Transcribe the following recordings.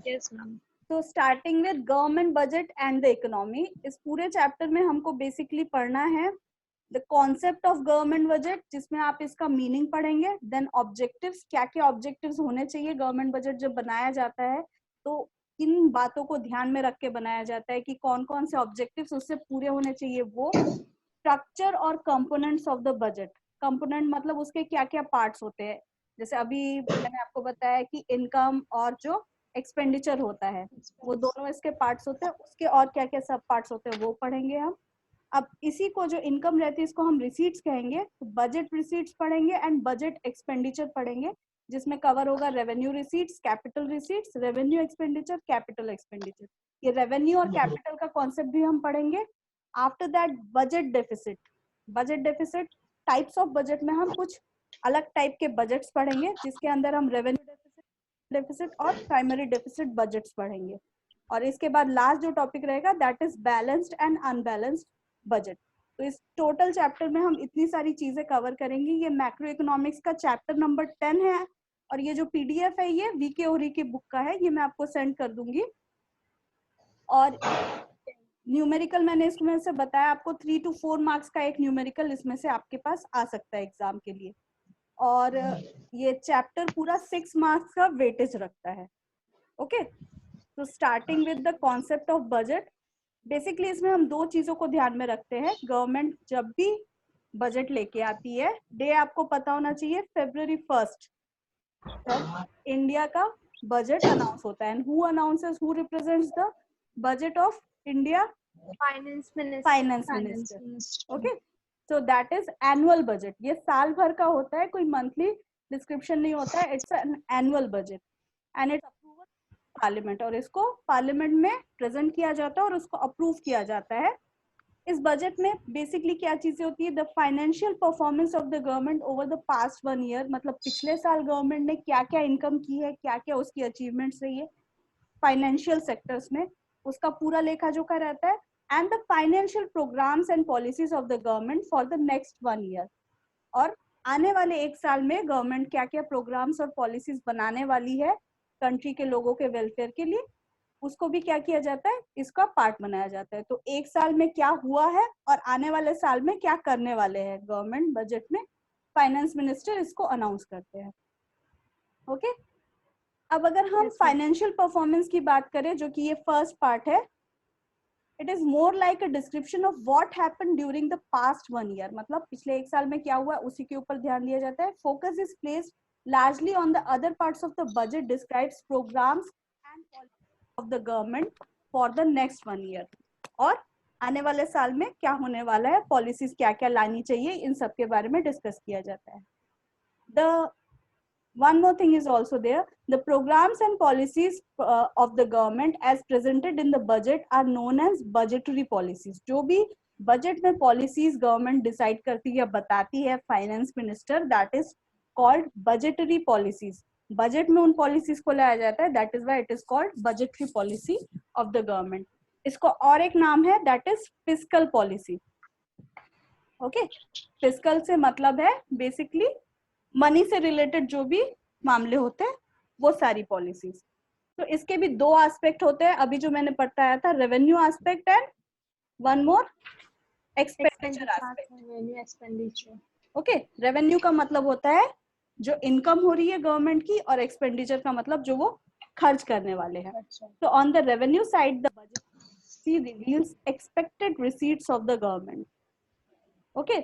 Yes ma'am. तो starting with government budget and the economy, इस पूरे चैप्टर में हमको बेसिकली पढ़ना है the concept of government budget, जिसमें आप इसका मीनिंग पढ़ेंगे, देन ऑब्जेक्टिव्स, क्या क्या ऑब्जेक्टिव्स होने चाहिए गवर्नमेंट बजट जब बनाया जाता है, तो किन बातों को ध्यान में रख के बनाया जाता है कि कौन कौन से ऑब्जेक्टिव्स उससे पूरे होने चाहिए, वो स्ट्रक्चर और components of the budget. Component मतलब उसके क्या क्या पार्ट्स होते हैं, जैसे अभी मैंने आपको बताया कि इनकम और जो एक्सपेंडिचर होता है वो दोनों इसके पार्ट्स होते हैं, उसके और क्या क्या सब पार्ट्स होते हैं वो पढ़ेंगे हम। अब इसी को जो इनकम रहती है इसको हम रिसीट्स कहेंगे, तो बजट रिसीट्स पढ़ेंगे एंड बजट एक्सपेंडिचर पढ़ेंगे, जिसमें कवर होगा revenue receipts, capital receipts, revenue expenditure, capital expenditure. ये रेवेन्यू और कैपिटल का कॉन्सेप्ट भी हम पढ़ेंगे। After that budget deficit. Budget deficit types of budget में हम कुछ अलग टाइप के बजट्स पढ़ेंगे, जिसके अंदर हम रेवेन्यू डेफिसिट और प्राइमरी डेफिसिट बजट्स पढ़ेंगे। और इसके बाद लास्ट जो टॉपिक रहेगा that is balanced and unbalanced budget. तो इस टोटल चैप्टर में हम इतनी सारी चीजें कवर करेंगे। ये मैक्रो इकोनॉमिक्स का चैप्टर नंबर 10 है, और ये जो पीडीएफ है ये वीके ओरी की बुक का है, ये मैं आपको सेंड कर दूंगी। और न्यूमेरिकल मैंने इसमें से बताया आपको 3 to 4 मार्क्स का एक न्यूमेरिकल इसमें से आपके पास आ सकता है एग्जाम के लिए। और ये चैप्टर पूरा 6 मार्क्स का वेटेज रखता है। ओके, तो starting with the concept of budget, basically इसमें हम दो चीजों को ध्यान में रखते हैं। गवर्नमेंट जब भी बजट लेके आती है, डे आपको पता होना चाहिए February 1st, जब इंडिया का बजट अनाउंस होता है। And who announces, who represents the budget of India? Finance finance minister. Okay, so that is annual budget. ये साल भर का होता है, कोई मंथली डिस्क्रिप्शन नहीं होता है, it's an annual budget and it's approval parliament, और इसको पार्लियामेंट में प्रेजेंट किया जाता है और उसको अप्रूव किया जाता है। इस बजट में बेसिकली क्या चीजें होती है? The financial performance of the government over the past 1 year, मतलब पिछले साल गवर्नमेंट ने क्या क्या इनकम की है, क्या क्या उसकी अचीवमेंट्स रही है फाइनेंशियल सेक्टर्स में, उसका पूरा लेखा जोखा रहता है। And the financial programs and policies of the government for the next 1 year, और आने वाले एक साल में गवर्नमेंट क्या क्या प्रोग्राम्स और पॉलिसीज बनाने वाली है कंट्री के लोगों के वेलफेयर के लिए, उसको भी क्या किया जाता है, इसका पार्ट बनाया जाता है। तो एक साल में क्या हुआ है और आने वाले साल में क्या करने वाले हैं गवर्नमेंट बजट में, फाइनेंस मिनिस्टर इसको अनाउंस करते हैं। ओके, अब अगर हम फाइनेंशियल परफॉर्मेंस की बात करें, जो कि ये फर्स्ट पार्ट है, it is more like a description of what happened during the past 1 year, मतलब पिछले एक साल में क्या हुआ उसी के ऊपर ध्यान दिया जाता है। Focus is placed largely on the other parts of the budget, describes programs and policies of the government for the next 1 year, और आने वाले साल में क्या होने वाला है, पॉलिसीज क्या क्या लानी चाहिए, इन सब के बारे में डिस्कस किया जाता है। The one more thing is also there, the programs and policies of the government as presented in the budget are known as budgetary policies। जो भी बजट में पॉलिसीज गवर्नमेंट डिसाइड करती है या बताती है finance minister, that is called budgetary policies. Budget में उन पॉलिसीज को लाया जाता है, that is why it is called budgetary policy of the government. इसको और एक नाम है, that is fiscal policy. Okay, fiscal से मतलब है बेसिकली मनी से रिलेटेड जो भी मामले होते हैं वो सारी पॉलिसीज। तो इसके भी दो एस्पेक्ट होते हैं, अभी जो मैंने बताया था revenue aspect and one more expenditure aspect. Okay, revenue का मतलब होता है जो इनकम हो रही है गवर्नमेंट की, और एक्सपेंडिचर का मतलब जो वो खर्च करने वाले हैं। तो on the revenue side the budget reveals expected receipts of the government. Okay,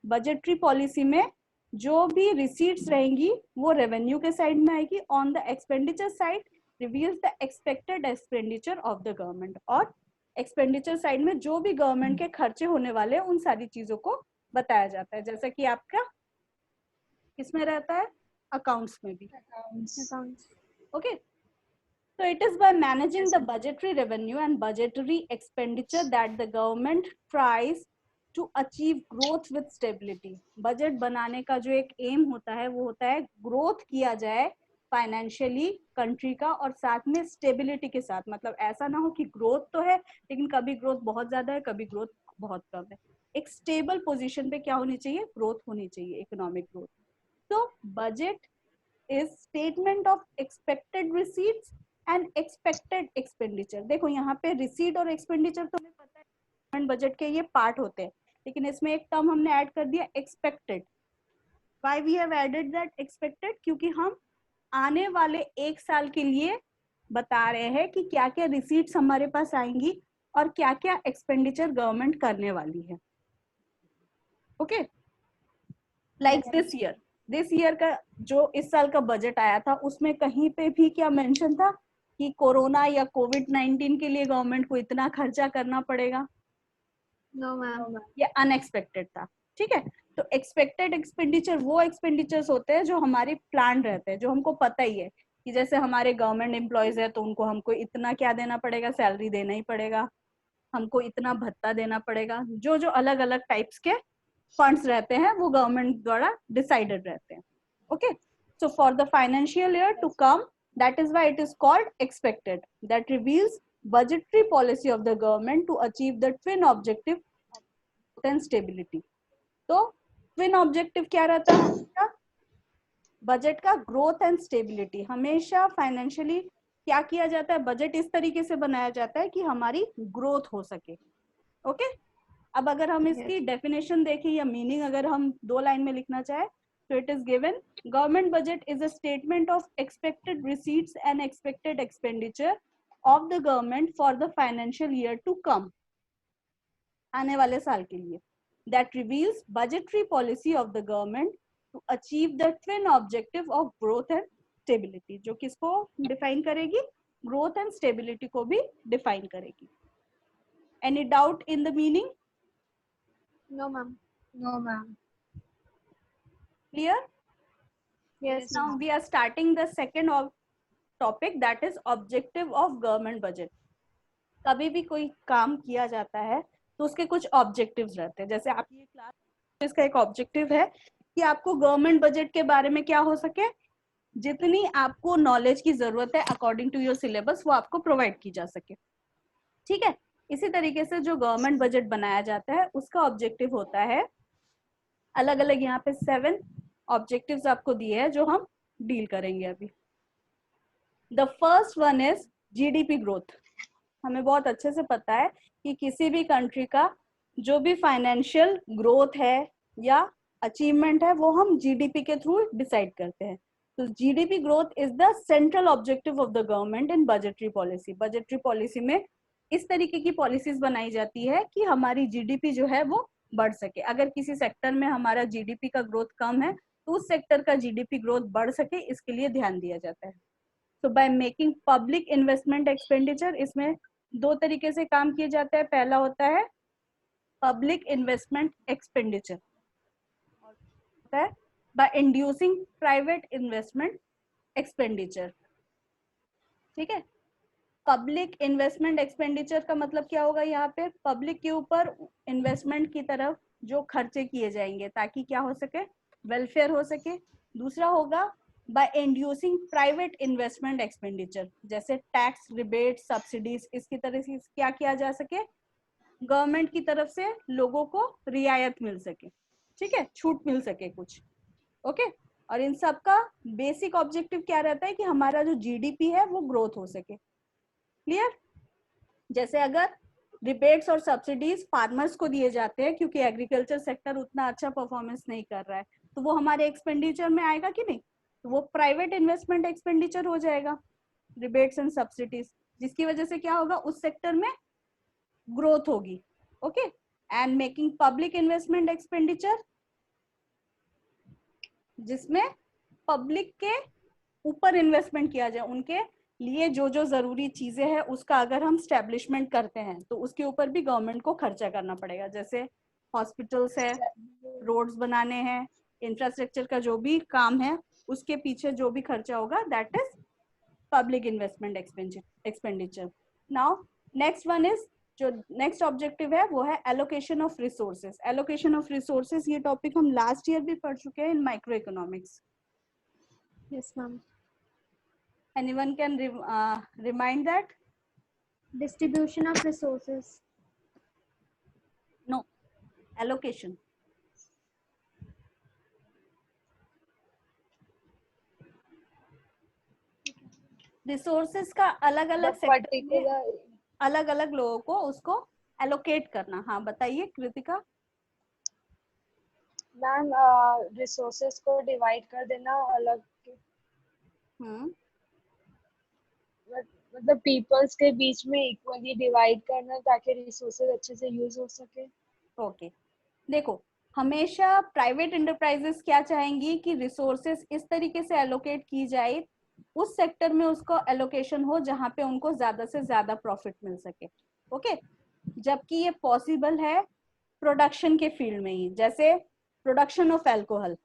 budgetary policy में जो भी रिसीट्स रहेंगी वो रेवेन्यू के साइड में आएगी। On the expenditure side reveals the expected expenditure of the government, और एक्सपेंडिचर साइड में जो भी गवर्नमेंट के खर्चे होने वाले हैं उन सारी चीजों को बताया जाता है, जैसा कि आपका किसमें रहता है, अकाउंट्स में भी। Okay, so it is by managing the budgetary revenue and budgetary expenditure that the government tries to achieve growth with stability। Budget बनाने का जो एक एम होता है वो होता है ग्रोथ किया जाए फाइनेंशियली कंट्री का, और साथ में स्टेबिलिटी के साथ, मतलब ऐसा ना हो कि ग्रोथ तो है लेकिन कभी ग्रोथ बहुत ज्यादा है, कभी ग्रोथ बहुत कम है। एक स्टेबल पोजीशन पे क्या होनी चाहिए, ग्रोथ होनी चाहिए, इकोनॉमिक ग्रोथ। तो budget is statement of expected receipts and expected expenditure. देखो यहाँ पे रिसीट और एक्सपेंडिचर तो हमें पता है गवर्नमेंट बजट के ये पार्ट होते हैं, लेकिन इसमें एक टर्म हमने ऐड कर दिया expected. Why we have added that expected? क्योंकि हम आने वाले एक साल के लिए बता रहे हैं कि क्या क्या रिसीट्स हमारे पास आएंगी और क्या क्या एक्सपेंडिचर गवर्नमेंट करने वाली है। ओके, लाइक दिस ईयर का जो इस साल का बजट आया था उसमें कहीं पे भी क्या मेंशन था कि कोरोना या कोविड-19 के लिए गवर्नमेंट को इतना खर्चा करना पड़ेगा? No ma'am. ये अनएक्सपेक्टेड था। ठीक है, तो एक्सपेक्टेड एक्सपेंडिचर वो एक्सपेंडिचर्स होते हैं जो हमारे प्लान रहते हैं, जो हमको पता ही है कि जैसे हमारे गवर्नमेंट एम्प्लॉयज है तो उनको हमको इतना क्या देना पड़ेगा, सैलरी देना ही पड़ेगा, हमको इतना भत्ता देना पड़ेगा, जो जो अलग अलग टाइप्स के फंड्स रहते हैं वो गवर्नमेंट द्वारा डिसाइडेड रहते हैं। Okay, so for the financial year to come, that is why it is called expected, that reveals budgetary policy of the government to achieve the twin objective and stability. तो twin objective क्या रहता है budget का? Growth and stability. हमेशा financially क्या किया जाता है, बजट इस तरीके से बनाया जाता है कि हमारी ग्रोथ हो सके। ओके, अब अगर हम इसकी डेफिनेशन देखें या मीनिंग अगर हम 2 लाइन में लिखना चाहे तो it is given, government budget is a statement of expected receipts and expected expenditure of the government for the financial year to come, आने वाले साल के लिए, that reveals budgetary policy of the government to achieve the twin objective of growth and stability, जो किसको define करेगी? Growth and stability को भी डिफाइन करेगी। Any doubt in the meaning? No ma'am. No ma'am. Clear? Yes. Now we are starting the second topic, that is objective of government budget. कभी भी कोई काम किया जाता है तो उसके कुछ ऑब्जेक्टिव्स रहते हैं। जैसे आप ये क्लास, इसका एक ऑब्जेक्टिव है कि आपको गवर्नमेंट बजट के बारे में क्या हो सके, जितनी आपको नॉलेज की जरूरत है अकॉर्डिंग टू योर सिलेबस वो आपको प्रोवाइड की जा सके। ठीक है, इसी तरीके से जो गवर्नमेंट बजट बनाया जाता है उसका ऑब्जेक्टिव होता है अलग अलग। यहाँ पे 7 ऑब्जेक्टिव्स आपको दिए हैं जो हम डील करेंगे अभी। The first one is GDP growth. हमें बहुत अच्छे से पता है कि किसी भी कंट्री का जो भी फाइनेंशियल ग्रोथ है या अचीवमेंट है वो हम जीडीपी के थ्रू डिसाइड करते हैं। तो GDP growth is the central objective of the government in budgetary policy. Budgetary policy में इस तरीके की पॉलिसीज बनाई जाती है कि हमारी जीडीपी जो है वो बढ़ सके। अगर किसी सेक्टर में हमारा जीडीपी का ग्रोथ कम है तो उस सेक्टर का जीडीपी ग्रोथ बढ़ सके, इसके लिए ध्यान दिया जाता है। तो by making public investment expenditure, इसमें 2 तरीके से काम किए जाते हैं। पहला होता है पब्लिक इन्वेस्टमेंट एक्सपेंडिचर, होता है by inducing private investment expenditure. ठीक है, पब्लिक इन्वेस्टमेंट एक्सपेंडिचर का मतलब क्या होगा? यहाँ पे पब्लिक के ऊपर इन्वेस्टमेंट की तरफ जो खर्चे किए जाएंगे ताकि क्या हो सके, वेलफेयर हो सके। दूसरा होगा by inducing private investment expenditure, जैसे टैक्स रिबेट सब्सिडीज, इसकी तरह से क्या किया जा सके, गवर्नमेंट की तरफ से लोगों को रियायत मिल सके। ठीक है, छूट मिल सके कुछ। ओके, और इन सब का बेसिक ऑब्जेक्टिव क्या रहता है कि हमारा जो जीडीपी है वो ग्रोथ हो सके। क्लियर? जैसे अगर रिबेट्स और सब्सिडीज फार्मर्स को दिए जाते हैं क्योंकि एग्रीकल्चर सेक्टर उतना अच्छा परफॉर्मेंस नहीं कर रहा है, तो वो हमारे एक्सपेंडिचर में आएगा कि नहीं? तो वो प्राइवेट इन्वेस्टमेंट एक्सपेंडिचर हो जाएगा, रिबेट्स एंड सब्सिडीज, जिसकी वजह से क्या होगा, उस सेक्टर में ग्रोथ होगी। Okay, and making public investment expenditure, जिसमें पब्लिक के ऊपर इन्वेस्टमेंट किया जाए, उनके लिए जो जो जरूरी चीजें हैं उसका अगर हम स्टैब्लिशमेंट करते हैं तो उसके ऊपर भी गवर्नमेंट को खर्चा करना पड़ेगा। जैसे हॉस्पिटल्स है, रोड्स बनाने हैं, इंफ्रास्ट्रक्चर का जो भी काम है उसके पीछे जो भी खर्चा होगा that is public investment expenditure. Now next one is, जो नेक्स्ट ऑब्जेक्टिव है वो है allocation of resources. Allocation of resources ये टॉपिक हम लास्ट ईयर भी पढ़ चुके हैं in microeconomics. Yes, ma'am. Anyone can remind that? Distribution of resources. No, allocation. Resources का अलग The अलग सेक्टर में particular अलग अलग लोगों को उसको एलोकेट करना। हाँ बताइए कृतिका। मैम रिसोर्सेस को डिवाइड कर देना अलग मतलब पीपल्स के बीच में इक्वली डिवाइड करना ताकि रिसोर्सेज अच्छे से यूज हो सके। ओके देखो, हमेशा प्राइवेट इंटरप्राइजेस क्या चाहेंगी कि रिसोर्सेस इस तरीके से एलोकेट की जाए, उस सेक्टर में उसको एलोकेशन हो जहां पे उनको ज्यादा से ज्यादा प्रॉफिट मिल सके। ओके, जबकि ये पॉसिबल है प्रोडक्शन के फील्ड में ही, जैसे प्रोडक्शन ऑफ अल्कोहल,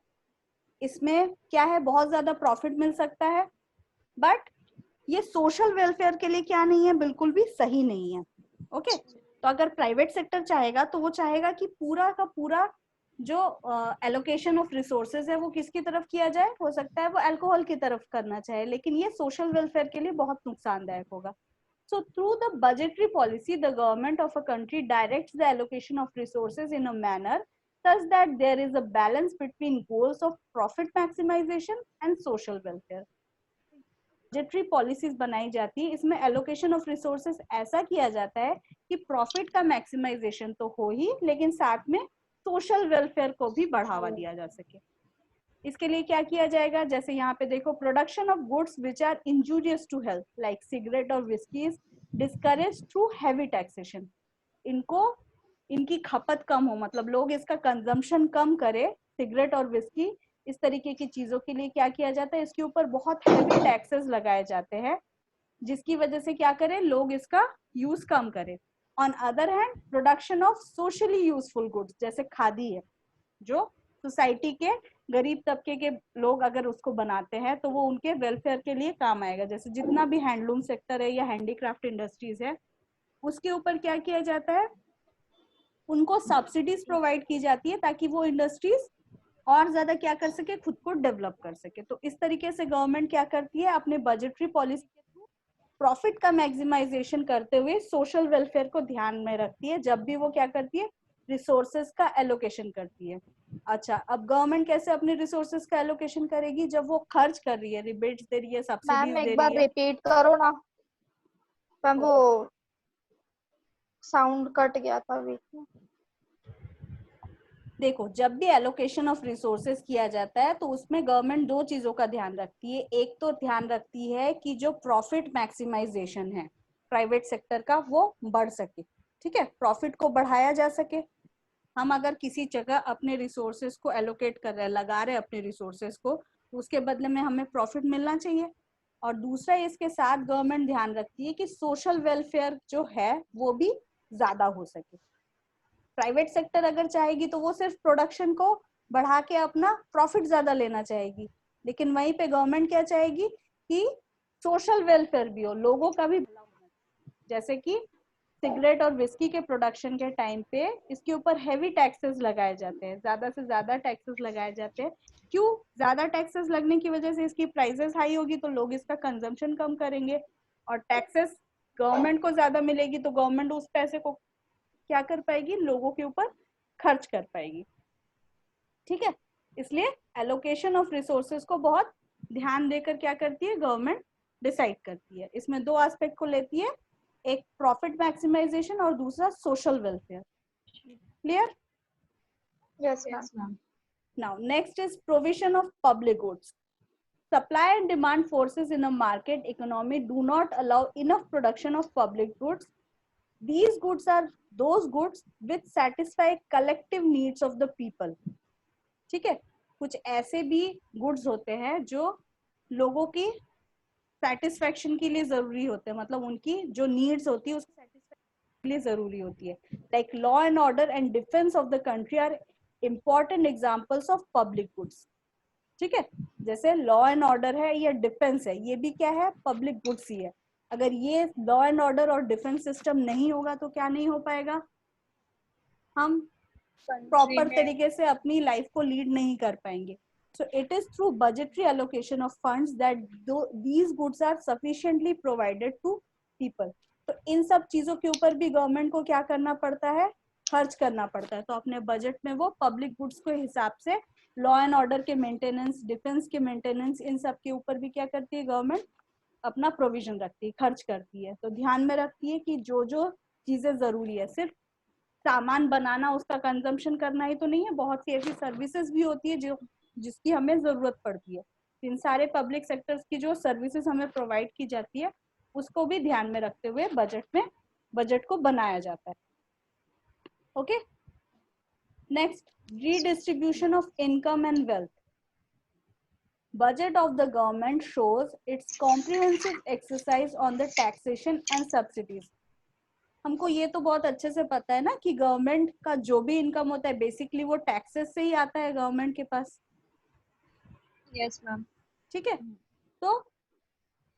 इसमें क्या है बहुत ज्यादा प्रॉफिट मिल सकता है, बट ये सोशल वेलफेयर के लिए क्या नहीं है, बिल्कुल भी सही नहीं है। ओके, तो अगर प्राइवेट सेक्टर चाहेगा तो वो चाहेगा कि पूरा का पूरा जो एलोकेशन ऑफ रिसोर्सेज है वो किसकी तरफ किया जाए, हो सकता है वो अल्कोहल की तरफ करना चाहे, लेकिन ये सोशल वेलफेयर के लिए बहुत नुकसानदायक होगा। So through the budgetary policy, the government of a country directs the allocation of resources in a manner such that there is a balance between goals of profit maximization and social welfare. Budgetary policies बनाई जाती है, इसमें allocation of resources ऐसा किया जाता है कि profit का मैक्सिमाइजेशन तो हो ही, लेकिन साथ में सोशल वेलफेयर को भी बढ़ावा दिया जा सके। इसके लिए क्या किया जाएगा, जैसे यहाँ पे देखो, production of goods which are injurious to health like cigarette और whiskies discourage through heavy taxation. इनको इनकी खपत कम हो, मतलब लोग इसका कंजम्पशन कम करे, सिगरेट और विस्की इस तरीके की चीजों के लिए क्या किया जाता है, इसके ऊपर बहुत हैवी टैक्सेस लगाए जाते हैं, जिसकी वजह से क्या करें, लोग इसका यूज कम करें। On other hand production of socially useful goods, जैसे खादी है, जो सोसाइटी के गरीब तबके के लोग अगर उसको बनाते हैं तो वो उनके वेलफेयर के लिए काम आएगा। जैसे जितना भी हैंडलूम सेक्टर है या हैंडीक्राफ्ट इंडस्ट्रीज है, उसके ऊपर क्या किया जाता है, उनको सब्सिडीज प्रोवाइड की जाती है ताकि वो इंडस्ट्रीज और ज्यादा क्या कर सके, खुद को डेवलप कर सके। तो इस तरीके से गवर्नमेंट क्या करती है, अपने बजटरी पॉलिसी के थ्रू प्रॉफिट का मैक्सिमाइजेशन करते हुए सोशल वेलफेयर को ध्यान में रखती है, जब भी वो क्या करती है, रिसोर्सेज का एलोकेशन करती है। अच्छा, अब गवर्नमेंट कैसे अपने रिसोर्सेज का एलोकेशन करेगी, जब वो खर्च कर रही है, रिबेट्स दे रही है, सब्सिडीज मैम दे एक बार रही है। रिपीट करो ना मैम, वो साउंड कट गया था बीच में। देखो, जब भी एलोकेशन ऑफ रिसोर्सेज किया जाता है तो उसमें गवर्नमेंट दो चीजों का ध्यान रखती है। एक तो ध्यान रखती है कि जो प्रॉफिट मैक्सिमाइजेशन है प्राइवेट सेक्टर का वो बढ़ सके, ठीक है, प्रॉफिट को बढ़ाया जा सके। हम अगर किसी जगह अपने रिसोर्सेज को एलोकेट कर रहे हैं, लगा रहे हैं अपने रिसोर्सेज को, तो उसके बदले में हमें प्रॉफिट मिलना चाहिए। और दूसरा, इसके साथ गवर्नमेंट ध्यान रखती है कि सोशल वेलफेयर जो है वो भी ज्यादा हो सके। प्राइवेट सेक्टर अगर चाहेगी तो वो सिर्फ प्रोडक्शन को बढ़ा के अपना प्रॉफिट ज्यादा लेना चाहेगी, लेकिन वहीं पे गवर्नमेंट क्या चाहेगी कि सोशल वेलफेयर भी हो, लोगों का भी भला होना चाहिए। जैसे कि सिगरेट और विस्की के प्रोडक्शन के टाइम पे इसके ऊपर हैवी टैक्सेस लगाए जाते हैं, ज्यादा से ज्यादा टैक्सेस लगाए जाते हैं। क्यों? ज्यादा टैक्सेस लगने की वजह से इसकी प्राइसेस हाई होगी तो लोग इसका कंजम्पशन कम करेंगे, और टैक्सेस गवर्नमेंट को ज्यादा मिलेगी तो गवर्नमेंट उस पैसे को क्या कर पाएगी, लोगों के ऊपर खर्च कर पाएगी। ठीक है, इसलिए एलोकेशन ऑफ रिसोर्सेज को बहुत ध्यान देकर क्या करती है गवर्नमेंट, डिसाइड करती है। इसमें दो एस्पेक्ट को लेती है, एक प्रॉफिट मैक्सिमाइजेशन और दूसरा social welfare. Clear? Yes ma'am. Now next is provision of public goods. Supply and demand forces in a market economy do not allow enough production of public goods. These goods are those goods which satisfy collective needs of the people. ठीक है, कुछ ऐसे भी goods होते हैं जो लोगों की सेटिस्फेक्शन के लिए जरूरी होते हैं, मतलब उनकी जो नीड्स होती है उसको सेटिस्फेक्शन के लिए जरूरी होती है। Like law and order and defence of the country are important examples of public goods. ठीक है, जैसे लॉ एंड ऑर्डर है या डिफेंस है, ये भी क्या है, पब्लिक गुड्स ही है। अगर ये लॉ एंड ऑर्डर और डिफेंस सिस्टम नहीं होगा तो क्या नहीं हो पाएगा, हम प्रॉपर तरीके से अपनी लाइफ को लीड नहीं कर पाएंगे। So it is through budgetary allocation of funds that these goods are sufficiently provided to people. तो इन सब चीजों के ऊपर भी गवर्नमेंट को क्या करना पड़ता है, खर्च करना पड़ता है। तो अपने बजट में वो पब्लिक गुड्स के हिसाब से लॉ एंड ऑर्डर के मेंटेनेंस, डिफेंस के मेंटेनेंस, इन सब के ऊपर भी क्या करती है गवर्नमेंट, अपना प्रोविजन रखती है, खर्च करती है। तो ध्यान में रखती है कि जो जो चीजें जरूरी है, सिर्फ सामान बनाना उसका कंजम्पशन करना ही तो नहीं है, बहुत सी ऐसी सर्विसेज भी होती है जो जिसकी हमें जरूरत पड़ती है। इन सारे पब्लिक सेक्टर्स की जो सर्विसेज हमें प्रोवाइड की जाती है उसको भी ध्यान में रखते हुए बजट को बनाया जाता है। Okay, next, redistribution of income and wealth. Budget of the government shows its comprehensive exercise on the taxation and subsidies. हमको ये तो बहुत अच्छे से पता है ना कि गवर्नमेंट का जो भी इनकम होता है बेसिकली वो टैक्सेस से ही आता है गवर्नमेंट के पास। Yes ma'am. ठीक है, तो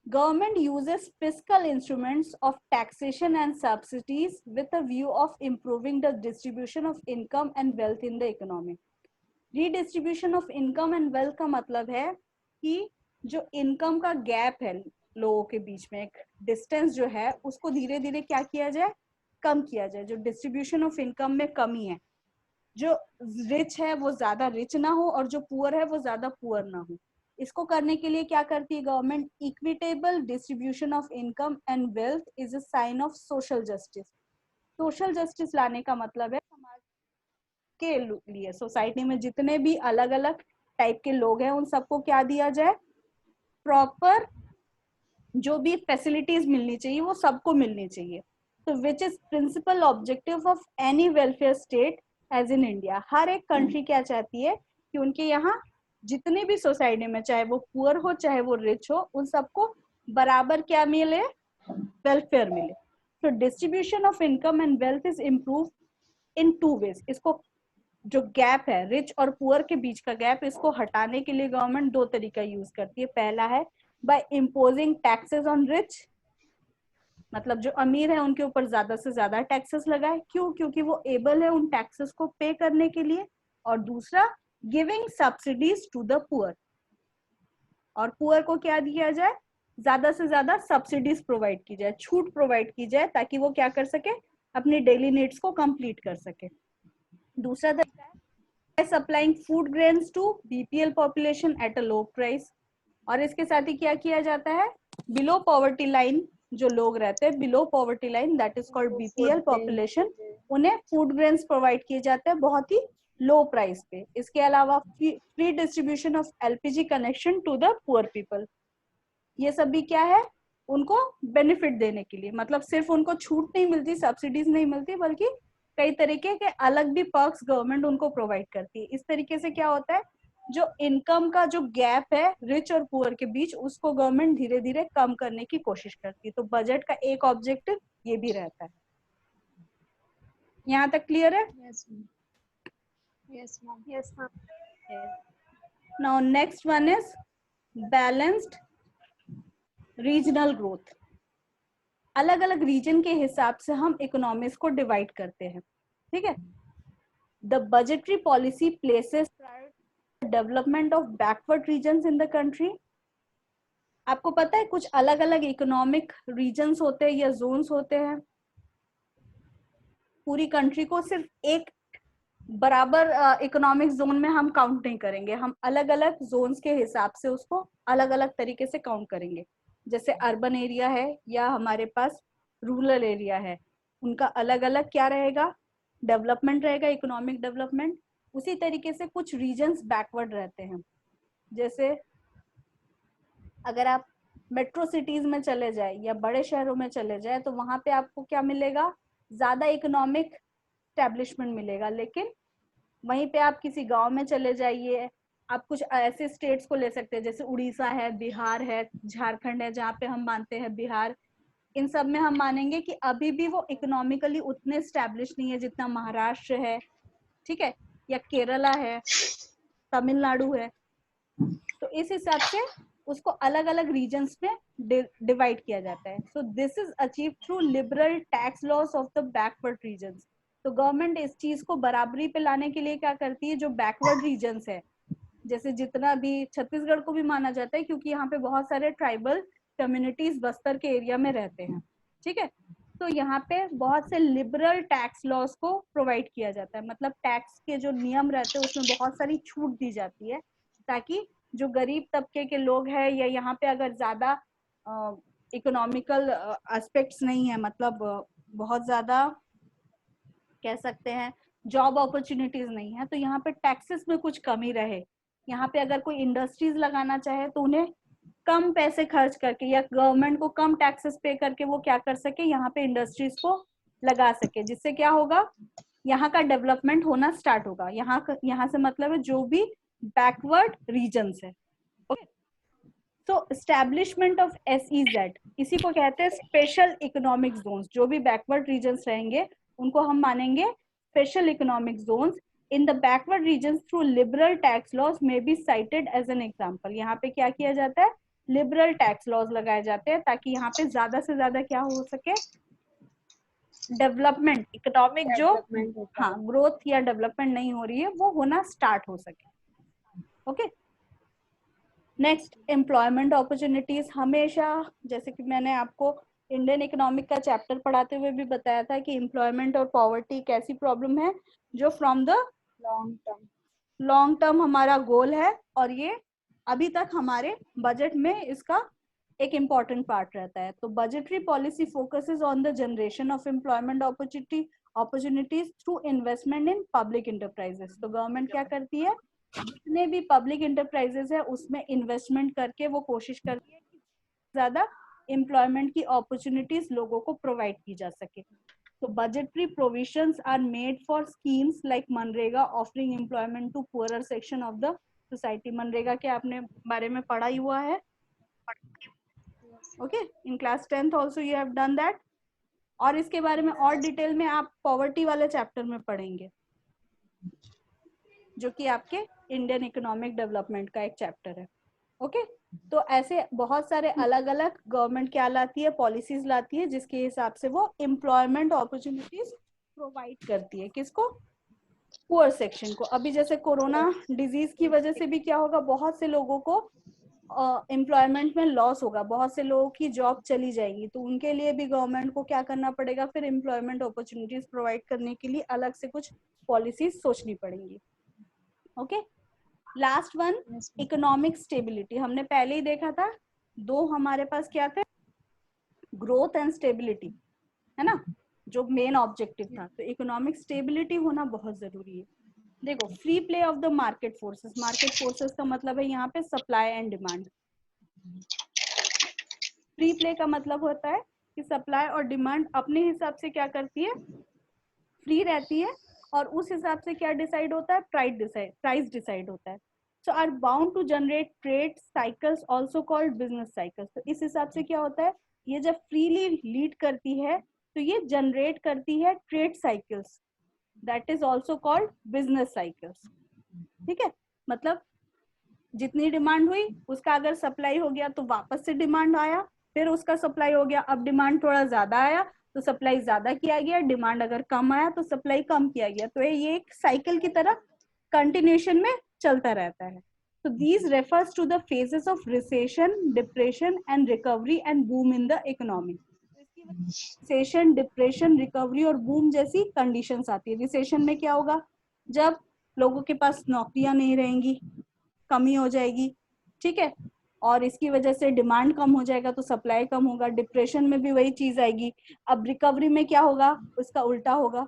government uses fiscal instruments of taxation and subsidies with a view of improving the distribution of income and wealth in the economy. Redistribution of income and wealth का मतलब है कि जो इनकम का गैप है लोगों के बीच में, एक डिस्टेंस जो है उसको धीरे धीरे क्या किया जाए, कम किया जाए। जो डिस्ट्रीब्यूशन ऑफ इनकम में कमी है, जो रिच है वो ज्यादा रिच ना हो और जो पुअर है वो ज्यादा पुअर ना हो। इसको करने के लिए क्या करती है government, equitable distribution of income and wealth is a sign of social justice. Social justice लाने का मतलब है समाज के लिए, सोसाइटी में जितने भी अलग अलग टाइप के लोग हैं उन सबको क्या दिया जाए, प्रॉपर जो भी फैसिलिटीज मिलनी चाहिए वो सबको मिलनी चाहिए। तो which is principal objective of any welfare state as in India. हर एक कंट्री क्या चाहती है कि उनके यहाँ जितने भी सोसाइटी में, चाहे वो पुअर हो चाहे वो रिच हो, उन सबको बराबर क्या मिले, वेलफेयर मिले। तो distribution of income and wealth is improve in 2 ways. इसको जो गैप है रिच और पुअर के बीच का गैप, इसको हटाने के लिए गवर्नमेंट 2 तरीका यूज करती है। पहला है by imposing taxes on rich, मतलब जो अमीर है उनके ऊपर ज्यादा से ज्यादा टैक्सेस लगाए, क्यों, क्योंकि वो एबल है उन टैक्सेस को पे करने के लिए। और दूसरा, giving subsidies to the poor, और पुअर को क्या दिया जाए, ज्यादा से ज्यादा सब्सिडीज प्रोवाइड की जाए, छूट प्रोवाइड की जाए, ताकि वो क्या कर सके, अपनी डेली नीड्स को कंप्लीट कर सके। दूसरा तरीका है supplying food grains to BPL population at a low price, और इसके साथ ही क्या किया जाता है, बिलो पॉवर्टी लाइन जो लोग रहते हैं, below poverty line, that is called BPL population, उन्हें फूड ग्रेन्स प्रोवाइड किए जाते हैं बहुत ही लो प्राइस पे। इसके अलावा free distribution of LPG connection to the poor people, ये सब भी क्या है, उनको बेनिफिट देने के लिए। मतलब सिर्फ उनको छूट नहीं मिलती, सब्सिडीज नहीं मिलती, बल्कि कई तरीके के अलग भी पर्क्स गवर्नमेंट उनको प्रोवाइड करती है। इस तरीके से क्या होता है, जो इनकम का जो गैप है रिच और पुअर के बीच, उसको गवर्नमेंट धीरे धीरे कम करने की कोशिश करती है। तो बजट का एक ऑब्जेक्टिव ये भी रहता है। यहाँ तक क्लियर है? Yes ma'am. Yes ma'am. Yes ma'am. Now next one is balanced regional growth. अलग अलग रीजन के हिसाब से हम इकोनॉमीज को डिवाइड करते हैं, ठीक है। The budgetary policy places development of backward regions in the country. आपको पता है कुछ अलग अलग इकोनॉमिक रीजन्स होते हैं या जोन्स होते हैं। पूरी कंट्री को सिर्फ एक बराबर इकोनॉमिक जोन में हम काउंट नहीं करेंगे, हम अलग अलग जोन्स के हिसाब से उसको अलग अलग तरीके से काउंट करेंगे। जैसे अर्बन एरिया है या हमारे पास रूरल एरिया है, उनका अलग अलग क्या रहेगा, डेवलपमेंट रहेगा, इकोनॉमिक डेवलपमेंट। उसी तरीके से कुछ रीजन्स बैकवर्ड रहते हैं। जैसे अगर आप मेट्रो सिटीज में चले जाए या बड़े शहरों में चले जाए तो वहां पे आपको क्या मिलेगा, ज्यादा इकोनॉमिक एस्टेब्लिशमेंट मिलेगा। लेकिन वहीं पे आप किसी गांव में चले जाइए, आप कुछ ऐसे स्टेट्स को ले सकते हैं जैसे उड़ीसा है, बिहार है, झारखंड है, जहाँ पे हम मानते हैं बिहार, इन सब में हम मानेंगे कि अभी भी वो इकोनॉमिकली उतने स्टैब्लिश नहीं है जितना महाराष्ट्र है, ठीक है, या केरला है, तमिलनाडु है। तो इस हिसाब से उसको अलग अलग रीजन्स में डिवाइड किया जाता है। So this is achieve through liberal tax laws of the backward regions. तो गवर्नमेंट इस चीज को बराबरी पे लाने के लिए क्या करती है, जो बैकवर्ड रीजन्स है, जैसे जितना भी छत्तीसगढ़ को भी माना जाता है क्योंकि यहाँ पे बहुत सारे ट्राइबल कम्युनिटीज बस्तर के एरिया में रहते हैं, ठीक है। तो यहाँ पे बहुत से लिबरल टैक्स लॉस को प्रोवाइड किया जाता है, मतलब टैक्स के जो नियम रहते हैं उसमें बहुत सारी छूट दी जाती है, ताकि जो गरीब तबके के लोग हैं या यहाँ पे अगर ज्यादा इकोनॉमिकल एस्पेक्ट्स नहीं है, मतलब बहुत ज्यादा कह सकते हैं जॉब अपॉर्चुनिटीज नहीं है, तो यहाँ पे टैक्सेस में कुछ कमी रहे। यहाँ पे अगर कोई इंडस्ट्रीज लगाना चाहे तो उन्हें कम पैसे खर्च करके या गवर्नमेंट को कम टैक्सेस पे करके वो क्या कर सके, यहाँ पे इंडस्ट्रीज को लगा सके, जिससे क्या होगा, यहाँ का डेवलपमेंट होना स्टार्ट होगा। यहाँ से मतलब है जो भी बैकवर्ड रीजन्स है। ओके, तो एस्टैब्लिशमेंट ऑफ SEZ, इसी को कहते हैं स्पेशल इकोनॉमिक जोन्स। जो भी बैकवर्ड रीजन्स रहेंगे उनको हम मानेंगे special economic zones. In the backward regions through liberal tax laws may be cited as an example. यहाँ पे क्या किया जाता है, लिबरल टैक्स लॉज लगाए जाते हैं ताकि यहाँ पे ज्यादा से ज्यादा क्या हो सके, डेवलपमेंट, इकोनॉमिक जो हाँ ग्रोथ या डेवलपमेंट नहीं हो रही है वो होना स्टार्ट हो सके। Okay, next employment opportunities. हमेशा जैसे कि मैंने आपको इंडियन इकोनॉमिक का चैप्टर पढ़ाते हुए भी बताया था कि एम्प्लॉयमेंट और पॉवर्टी एक ऐसी प्रॉब्लम है जो फ्रॉम द लॉन्ग टर्म हमारा गोल है, और ये अभी तक हमारे बजट में इसका एक इम्पॉर्टेंट पार्ट रहता है। तो budgetary policy focuses on the generation of employment opportunities through investment in public enterprises. तो गवर्नमेंट क्या करती है, जितने भी पब्लिक इंटरप्राइजेस है उसमें इन्वेस्टमेंट करके वो कोशिश करती है कि ज्यादा एम्प्लॉयमेंट की अपॉर्चुनिटीज लोगों को प्रोवाइड की जा सके। तो budgetary provisions are made for schemes like MNREGA offering employment to poorer section of the society। MNREGA के आपने बारे में पढ़ा ही हुआ है, okay, in class 10th also you have done that। और इसके बारे में और डिटेल में आप पॉवर्टी वाले चैप्टर में पढ़ेंगे, जो कि आपके इंडियन इकोनॉमिक डेवलपमेंट का एक चैप्टर है। ओके, तो ऐसे बहुत सारे अलग अलग गवर्नमेंट क्या लाती है, पॉलिसीज लाती है, जिसके हिसाब से वो एम्प्लॉयमेंट अपॉर्चुनिटीज प्रोवाइड करती है। किसको, पुअर सेक्शन को। अभी जैसे कोरोना डिजीज की वजह से भी क्या होगा, बहुत से लोगों को एम्प्लॉयमेंट में लॉस होगा, बहुत से लोगों की जॉब चली जाएगी, तो उनके लिए भी गवर्नमेंट को क्या करना पड़ेगा, फिर एम्प्लॉयमेंट अपॉर्चुनिटीज प्रोवाइड करने के लिए अलग से कुछ पॉलिसीज सोचनी पड़ेंगी। Okay, last one economic stability. हमने पहले ही देखा था, दो हमारे पास क्या थे, ग्रोथ एंड स्टेबिलिटी, है ना, जो मेन ऑब्जेक्टिव था। तो इकोनॉमिक स्टेबिलिटी होना बहुत जरूरी है। देखो, free play of the market forces. Market forces का मतलब है यहाँ पे supply and demand. Free play का मतलब होता है कि सप्लाई और डिमांड अपने हिसाब से क्या करती है, फ्री रहती है, और उस हिसाब से क्या डिसाइड होता है, प्राइस डिसाइड होता है। So are bound to generate trade cycles also called business cycles. तो इस हिसाब से क्या होता है, ये जब फ्रीली लीड करती है तो ये जनरेट करती है trade cycles, that is also called business cycles. ठीक है, मतलब जितनी डिमांड हुई उसका अगर सप्लाई हो गया तो वापस से डिमांड आया, फिर उसका सप्लाई हो गया, अब डिमांड थोड़ा ज्यादा आया तो सप्लाई ज्यादा किया गया, डिमांड अगर कम आया तो सप्लाई कम किया गया। तो ये एक साइकिल की तरह कंटिन्यूएशन में चलता रहता है। तो these refers to the phases of recession, depression and recovery and boom in the economy। Recession, depression, recovery और बूम जैसी कंडीशंस आती है। रिसेशन में क्या होगा, जब लोगों के पास नौकरियां नहीं रहेंगी, कमी हो जाएगी, ठीक है, और इसकी वजह से डिमांड कम हो जाएगा तो सप्लाई कम होगा। डिप्रेशन में भी वही चीज आएगी। अब रिकवरी में क्या होगा, उसका उल्टा होगा,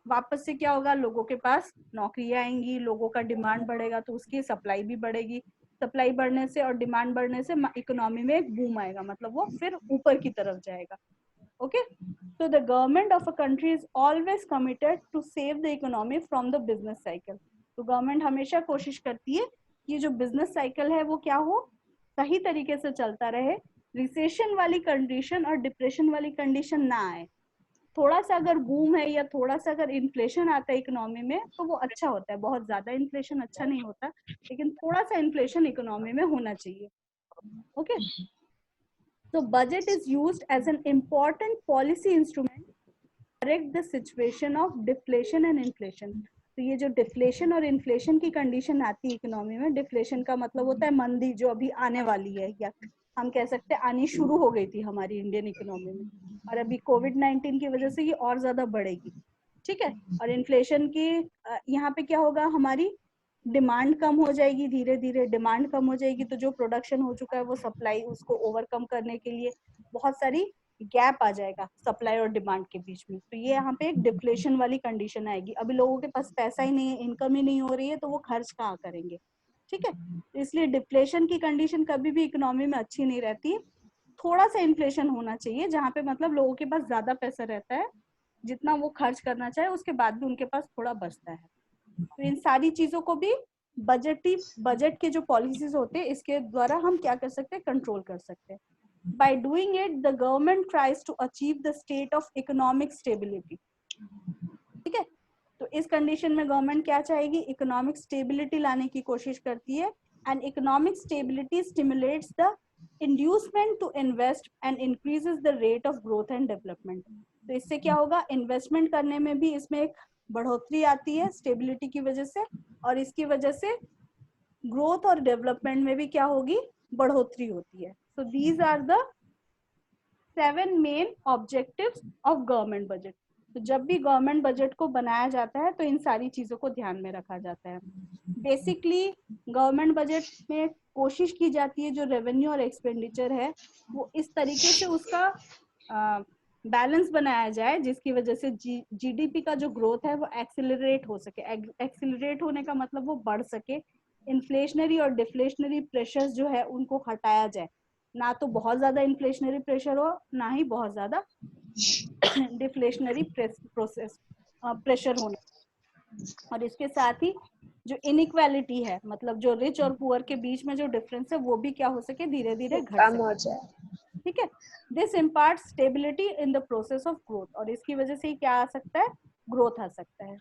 वापस से क्या होगा, लोगों के पास नौकरियां आएंगी, लोगों का डिमांड बढ़ेगा तो उसकी सप्लाई भी बढ़ेगी। सप्लाई बढ़ने से और डिमांड बढ़ने से इकोनॉमी में एक बूम आएगा, मतलब वो फिर ऊपर की तरफ जाएगा। Okay, so the government of a country is always committed to save the economy from the business cycle। तो गवर्नमेंट हमेशा कोशिश करती है कि जो बिजनेस साइकिल है वो क्या हो, सही तरीके से चलता रहे, रिसेशन वाली कंडीशन और डिप्रेशन वाली कंडीशन ना आए। थोड़ा सा अगर बूम है या थोड़ा सा अगर इन्फ्लेशन आता है इकोनॉमी में तो वो अच्छा होता है, बहुत ज्यादा इन्फ्लेशन अच्छा नहीं होता, लेकिन थोड़ा सा इन्फ्लेशन इकोनॉमी में होना चाहिए। Okay, so budget is used as an important policy instrument to correct the situation of deflation and inflation। तो ये जो डिफ्लेशन और इन्फ्लेशन की कंडीशन आती है इकोनॉमी में, डिफ्लेशन का मतलब होता है मंदी जो अभी आने वाली है, या हम कह सकते हैं आनी शुरू हो गई थी हमारी इंडियन इकोनॉमी में, और अभी कोविड-19 की वजह से ये और ज्यादा बढ़ेगी। ठीक है, और इन्फ्लेशन की यहाँ पे क्या होगा, हमारी डिमांड कम हो जाएगी, धीरे धीरे डिमांड कम हो जाएगी, तो जो प्रोडक्शन हो चुका है वो सप्लाई उसको ओवरकम करने के लिए बहुत सारी गैप आ जाएगा सप्लाई और डिमांड के बीच में। तो ये यहाँ पे एक डिफ्लेशन वाली कंडीशन आएगी। अभी लोगों के पास पैसा ही नहीं है, इनकम ही नहीं हो रही है, तो वो खर्च कहाँ करेंगे, ठीक है। इसलिए डिफ्लेशन की कंडीशन कभी भी इकोनॉमी में अच्छी नहीं रहती। थोड़ा सा इन्फ्लेशन होना चाहिए जहाँ पे मतलब लोगों के पास ज्यादा पैसा रहता है, जितना वो खर्च करना चाहे उसके बाद भी उनके पास थोड़ा बचता है। तो इन सारी चीजों को भी बजट के जो पॉलिसीज होते हैं इसके द्वारा हम क्या कर सकते हैं, कंट्रोल कर सकते हैं। By doing it, the government tries to achieve the state of economic stability. ठीक है, तो इस कंडीशन में गवर्नमेंट क्या चाहेगी, इकोनॉमिक स्टेबिलिटी लाने की कोशिश करती है। And economic stability stimulates the inducement to invest and increases the rate of growth and development. तो इससे क्या होगा, इन्वेस्टमेंट करने में भी इसमें एक बढ़ोतरी आती है स्टेबिलिटी की वजह से, और इसकी वजह से ग्रोथ और डेवलपमेंट में भी क्या होगी, बढ़ोतरी होती है। So these are the 7 main objectives of government budget. तो जब भी गवर्नमेंट बजट को बनाया जाता है तो इन सारी चीजों को ध्यान में रखा जाता है। बेसिकली गवर्नमेंट बजट में कोशिश की जाती है जो रेवेन्यू और एक्सपेंडिचर है वो इस तरीके से उसका बैलेंस बनाया जाए जिसकी वजह से जीडीपी का जो ग्रोथ है वो एक्सेलरेट हो सके। एक्सेलरेट होने का मतलब वो बढ़ सके। इन्फ्लेशनरी और डिफ्लेशनरी प्रेशर्स जो है उनको हटाया जाए, ना तो बहुत ज्यादा इन्फ्लेशनरी प्रेशर हो ना ही बहुत ज्यादा डिफ्लेशनरी प्रेशर होना। और इसके साथ ही जो इनइक्वालिटी है, मतलब जो रिच और पुअर के बीच में जो डिफरेंस है वो भी क्या हो सके, धीरे धीरे घट कम हो जाए। ठीक है। This impart stability in the process of growth, और इसकी वजह से ही क्या आ सकता है, ग्रोथ आ सकता है।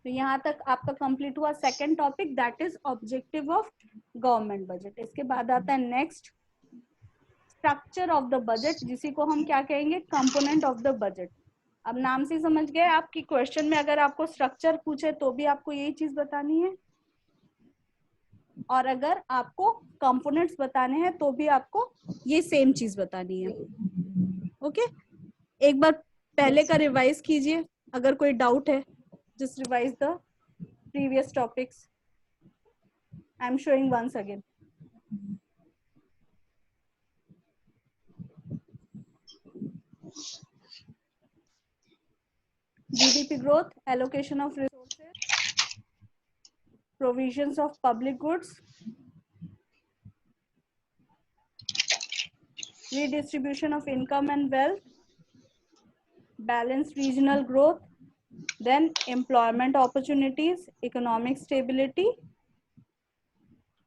तो यहाँ तक आपका कंप्लीट हुआ second topic, that is objective of government budget. इसके बाद आता है next, structure of the budget, जिसी को हम क्या कहेंगे, कंपोनेंट ऑफ द बजट। अब नाम से समझ गए आपकी क्वेश्चन में अगर आपको स्ट्रक्चर पूछे तो भी आपको यही चीज बतानी है, और अगर आपको कंपोनेंट्स बताने हैं तो भी आपको ये सेम चीज बतानी है। ओके, एक बार पहले का रिवाइज कीजिए, अगर कोई डाउट है just revise the previous topics. I am showing once again. GDP growth, allocation of resources, provisions of public goods, redistribution of income and wealth, balanced regional growth, then employment opportunities, economic stability.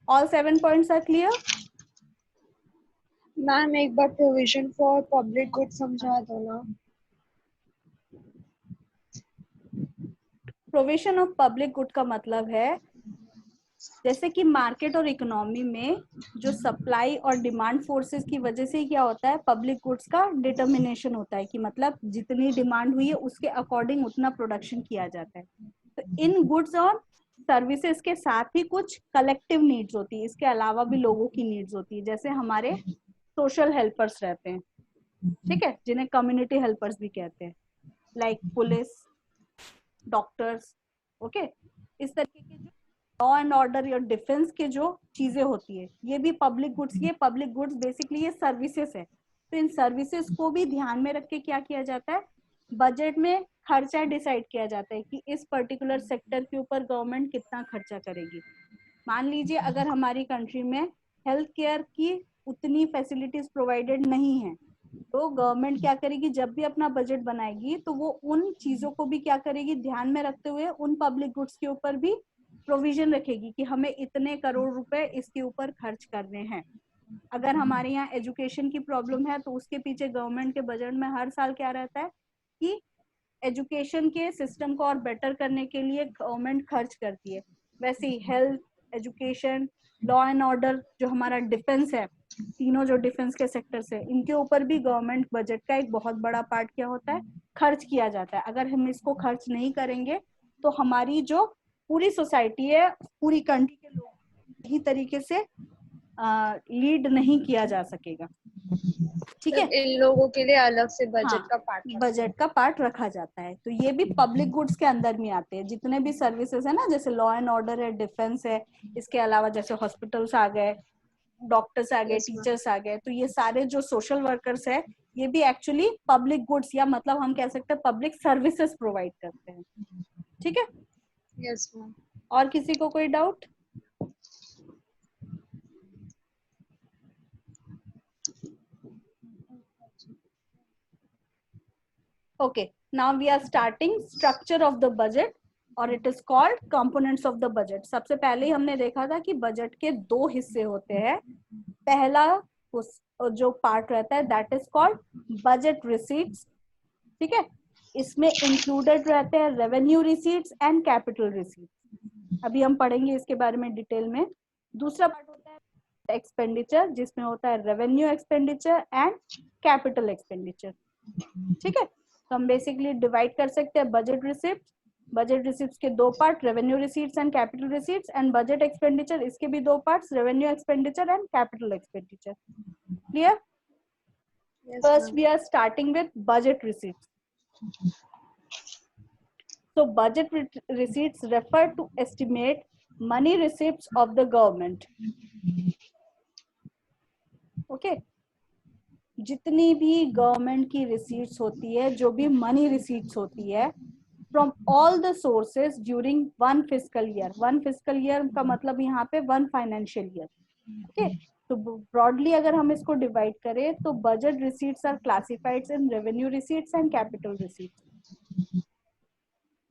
All 7 points are clear? Ma'am एक बार provision for public good समझा दो ना। Provision of public good का मतलब है जैसे कि market और इकोनॉमी में जो सप्लाई और डिमांड फोर्सेस की वजह से क्या होता है, पब्लिक गुड्स का डिटर्मिनेशन होता है कि मतलब जितनी डिमांड हुई है उसके अकॉर्डिंग उतना प्रोडक्शन किया जाता है। तो इन गुड्स और सर्विसेज के साथ ही कुछ कलेक्टिव नीड्स होती है, इसके अलावा भी लोगों की नीड्स होती है। जैसे हमारे सोशल हेल्पर्स रहते हैं, ठीक है, जिन्हें कम्युनिटी हेल्पर्स भी कहते हैं, लाइक पुलिस, डॉक्टर्स। ओके, इस तरीके के जो लॉ एंड ऑर्डर या डिफेंस के जो चीजें होती है ये भी पब्लिक गुड्स, ये पब्लिक गुड्स बेसिकली ये सर्विसेज है। तो इन सर्विसेज को भी ध्यान में रख के क्या किया जाता है, बजट में खर्चा डिसाइड किया जाता है कि इस पर्टिकुलर सेक्टर के ऊपर गवर्नमेंट कितना खर्चा करेगी। मान लीजिए अगर हमारी कंट्री में हेल्थ केयर की उतनी फैसिलिटीज प्रोवाइडेड नहीं है, तो गवर्नमेंट क्या करेगी, जब भी अपना बजट बनाएगी तो वो उन चीजों को भी क्या करेगी, ध्यान में रखते हुए उन पब्लिक गुड्स के ऊपर भी प्रोविजन रखेगी कि हमें इतने करोड़ रुपए इसके ऊपर खर्च करने हैं। अगर हमारे यहाँ एजुकेशन की प्रॉब्लम है तो उसके पीछे गवर्नमेंट के बजट में हर साल क्या रहता है कि एजुकेशन के सिस्टम को और बेटर करने के लिए गवर्नमेंट खर्च करती है। वैसे ही health, education, law and order, जो हमारा डिफेंस है, तीनों जो डिफेंस के सेक्टर से, इनके ऊपर भी गवर्नमेंट बजट का एक बहुत बड़ा पार्ट क्या होता है, खर्च किया जाता है। अगर हम इसको खर्च नहीं करेंगे तो हमारी जो पूरी सोसाइटी है, पूरी कंट्री के लोग सही तरीके से लीड नहीं किया जा सकेगा। ठीक है, तब इन लोगों के लिए अलग से हाँ, बजट का पार्ट बजट का पार्ट रखा जाता है। तो ये भी पब्लिक गुड्स के अंदर में आते हैं, जितने भी सर्विसेज है ना, जैसे लॉ एंड ऑर्डर है, डिफेंस है, इसके अलावा जैसे हॉस्पिटल्स आ गए, डॉक्टर्स आ गए, Yes, ma'am. टीचर्स आ गए, तो ये सारे जो सोशल वर्कर्स है ये भी एक्चुअली पब्लिक गुड्स या मतलब हम कह सकते हैं पब्लिक सर्विसेज प्रोवाइड करते हैं। ठीक है, Yes, ma'am. और किसी को कोई doubt? Okay, now we are starting structure of the budget और it is called components of the budget. सबसे पहले ही हमने देखा था कि बजट के दो हिस्से होते हैं। पहला जो पार्ट रहता है that is called budget receipts, ठीक है, इसमें included रहते हैं revenue receipts and capital receipts। अभी हम पढ़ेंगे इसके बारे में डिटेल में। दूसरा पार्ट होता है एक्सपेंडिचर, जिसमें होता है revenue expenditure and capital expenditure. ठीक है, तो हम बेसिकली डिवाइड कर सकते हैं बजट रिसिप्ट। बजट रिसिप्ट्स के दो part, revenue receipts and capital receipts, and budget expenditure, इसके भी दो parts, revenue expenditure and capital expenditure. Clear? Yes, First ma'am. we are starting with budget receipts. So budget receipts refer to estimate money receipts of the government. Okay, जितनी भी government की receipts होती है, जो भी मनी रिसीट्स होती है from all the sources during one fiscal year. One fiscal year का मतलब यहाँ पे वन फाइनेंशियल ईयर। ओके, तो ब्रॉडली अगर हम इसको डिवाइड करें तो budget receipts are classified in revenue receipts and capital receipts.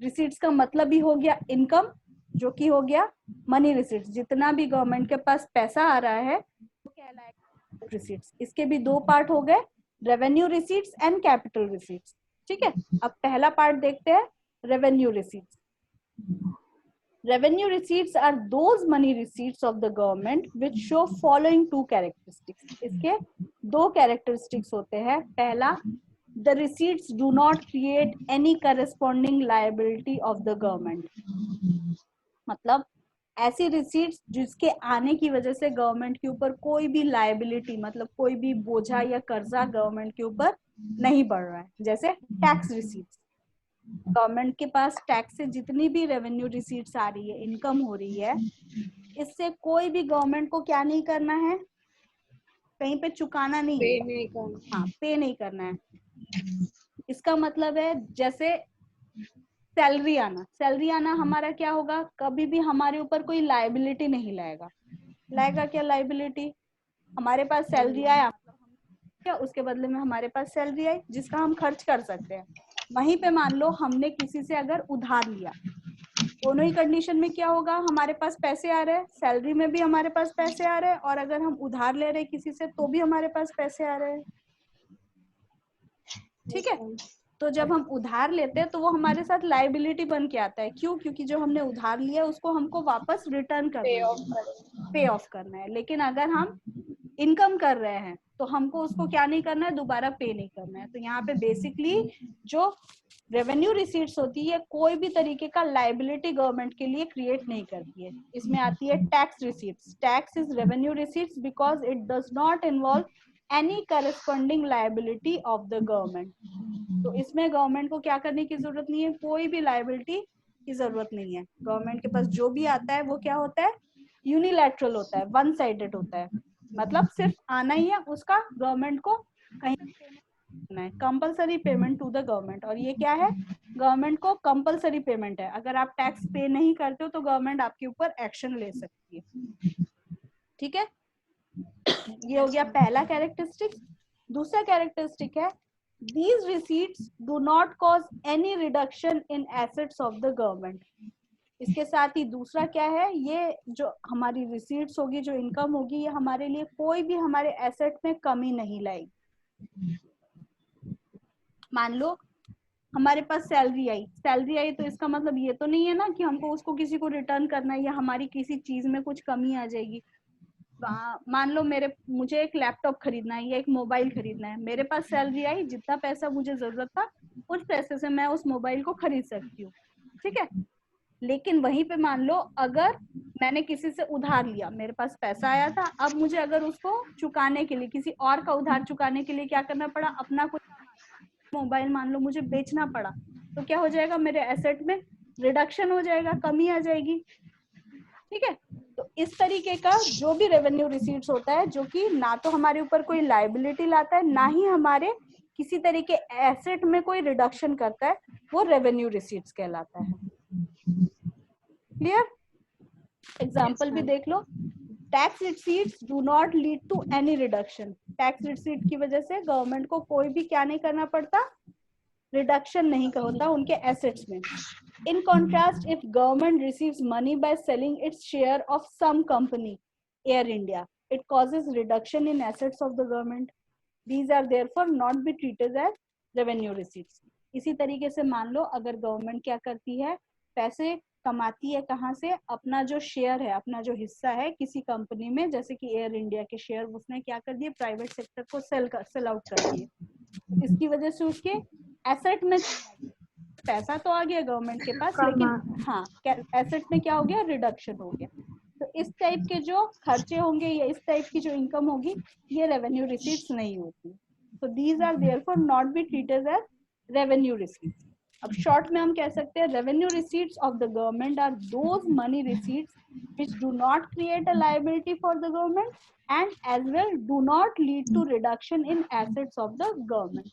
Receipts का मतलब ही हो गया इनकम, जो कि हो गया मनी रिसीट्स। जितना भी गवर्नमेंट के पास पैसा आ रहा है वो कहलाएगा रिसीट्स। इसके भी दो पार्ट हो गए, revenue receipts and capital receipts. ठीक है, अब पहला पार्ट देखते हैं, revenue receipts. Revenue receipts are those money receipts of the government which show following two characteristics. इसके दो characteristics होते हैं। पहला, the receipts do not create any corresponding liability of the government. मतलब ऐसी receipts जिसके आने की वजह से गवर्नमेंट के ऊपर कोई भी liability, मतलब कोई भी बोझा या कर्जा गवर्नमेंट के ऊपर नहीं बढ़ रहा है। जैसे टैक्स रिसीट्स, गवर्नमेंट के पास टैक्स से जितनी भी रेवेन्यू रिसीट्स आ रही है, इनकम हो रही है, इससे कोई भी गवर्नमेंट को क्या नहीं करना है, कहीं पे चुकाना नहीं है। पे नहीं करना। हाँ, पे नहीं करना है। इसका मतलब है जैसे सैलरी आना, सैलरी आना हमारा क्या होगा, कभी भी हमारे ऊपर कोई लायबिलिटी नहीं लाएगा। लाएगा क्या लायबिलिटी? हमारे पास सैलरी आया, क्या उसके बदले में हमारे पास सैलरी आई जिसका हम खर्च कर सकते हैं। वहीं पे मान लो हमने किसी से अगर उधार लिया, दोनों ही कंडीशन में क्या होगा, हमारे पास पैसे आ रहे हैं, सैलरी में भी हमारे पास पैसे आ रहे हैं, और अगर हम उधार ले रहे हैं किसी से तो भी हमारे पास पैसे आ रहे हैं। ठीक है, तो जब हम उधार लेते हैं तो वो हमारे साथ लायबिलिटी बन के आता है। क्यों? क्योंकि जो हमने उधार लिया उसको हमको वापस रिटर्न करना है, पे ऑफ करना है। लेकिन अगर हम इनकम कर रहे हैं तो हमको उसको क्या नहीं करना है, दोबारा पे नहीं करना है। तो यहाँ पे बेसिकली जो रेवेन्यू रिसीट्स होती है कोई भी तरीके का लायबिलिटी गवर्नमेंट के लिए क्रिएट नहीं करती है। इसमें आती है tax receipts. Tax is revenue receipts because it does not involve any corresponding liability of the government. तो इसमें गवर्नमेंट को क्या करने की जरूरत नहीं है, कोई भी लायबिलिटी की जरूरत नहीं है। गवर्नमेंट के पास जो भी आता है वो क्या होता है, यूनिलैटरल होता है, वन साइडेड होता है। मतलब सिर्फ आना ही है, उसका गवर्नमेंट को कहीं करना है, compulsory payment to the government. और ये क्या है, गवर्नमेंट को कंपलसरी पेमेंट है। अगर आप टैक्स पे नहीं करते हो तो गवर्नमेंट आपके ऊपर एक्शन ले सकती है। ठीक है, ये हो गया पहला कैरेक्टरिस्टिक। दूसरा कैरेक्टरिस्टिक है, these receipts do not cause any reduction in assets of the government. इसके साथ ही दूसरा क्या है, ये जो हमारी रिसीट्स होगी, जो इनकम होगी, ये हमारे लिए कोई भी हमारे एसेट में कमी नहीं लाएगी। मान लो हमारे पास सैलरी आई तो इसका मतलब ये तो नहीं है ना कि हमको उसको किसी को रिटर्न करना है या हमारी किसी चीज में कुछ कमी आ जाएगी। मान लो मुझे एक लैपटॉप खरीदना है या एक मोबाइल खरीदना है, मेरे पास सैलरी आई, जितना पैसा मुझे जरूरत था उस पैसे से मैं उस मोबाइल को खरीद सकती हूँ। ठीक है, लेकिन वहीं पे मान लो अगर मैंने किसी से उधार लिया, मेरे पास पैसा आया था, अब मुझे अगर उसको चुकाने के लिए, किसी और का उधार चुकाने के लिए क्या करना पड़ा, अपना कोई मोबाइल मान लो मुझे बेचना पड़ा, तो क्या हो जाएगा, मेरे एसेट में रिडक्शन हो जाएगा, कमी आ जाएगी। ठीक है, तो इस तरीके का जो भी रेवेन्यू रिसीट्स होता है, जो कि ना तो हमारे ऊपर कोई लायबिलिटी लाता है, ना ही हमारे किसी तरीके एसेट में कोई रिडक्शन करता है, वो रेवेन्यू रिसीट्स कहलाता है। क्लियर? एग्जाम्पल भी देख लो, tax receipts do not lead to any reduction. Tax receipt की वजह से गवर्नमेंट को कोई भी क्या नहीं करना पड़ता, रिडक्शन नहीं होता उनके एसेट्स में। In contrast, if government receives money by selling its share of some company, Air India, it causes reduction in assets of the government. These are therefore not be treated as revenue receipts. इसी तरीके से मान लो अगर government क्या करती है, पैसे कमाती है कहाँ से, अपना जो शेयर है, अपना जो हिस्सा है किसी कंपनी में, जैसे कि एयर इंडिया के शेयर उसने क्या कर दिए, प्राइवेट सेक्टर को सेल आउट कर दिए। इसकी वजह से उसके एसेट में पैसा तो आ गया गवर्नमेंट के पास, लेकिन हाँ एसेट में क्या हो गया, रिडक्शन हो गया। तो इस टाइप के जो खर्चे होंगे या इस टाइप की जो इनकम होगी, ये रेवेन्यू रिसीट्स नहीं होती। तो these are therefore not be treated as revenue receipts. अब शॉर्ट में हम कह सकते हैं, revenue receipts of the government are those money receipts which do not create a liability for the government and as well do not lead to reduction in assets of the government,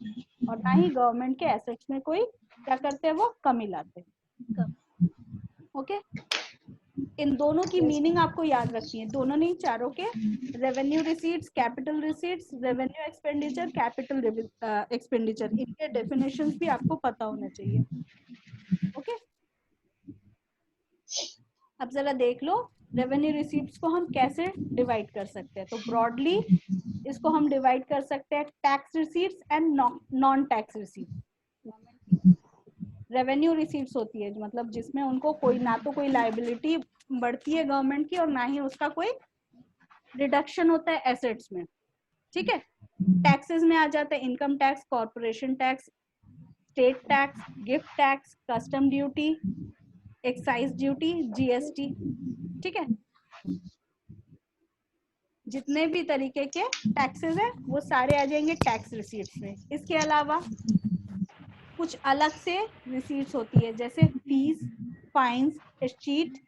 और ना ही government के assets में कोई क्या करते हैं, वो कमी लाते हैं। ओके, इन दोनों की मीनिंग आपको याद रखनी है, दोनों नहीं चारों के, revenue receipts, capital receipts, revenue expenditure, capital expenditure, इनके डेफिनेशंस भी आपको पता होना चाहिए। ओके, अब जरा देख लो रेवेन्यू रिसीट्स को हम कैसे डिवाइड कर सकते हैं। तो ब्रॉडली इसको हम डिवाइड कर सकते हैं tax receipts and non tax receipts. Revenue receipts होती है मतलब जिसमें उनको कोई ना तो कोई लायबिलिटी बढ़ती है गवर्नमेंट की और ना ही उसका कोई रिडक्शन होता है एसेट्स में। ठीक है, टैक्सेस में आ जाता है income tax, corporation tax, state tax, gift tax, custom duty, excise duty, GST. ठीक है, जितने भी तरीके के टैक्सेस हैं वो सारे आ जाएंगे टैक्स रिसीट्स में। इसके अलावा कुछ अलग से रिसीट्स होती है, जैसे fees, fines, escheat,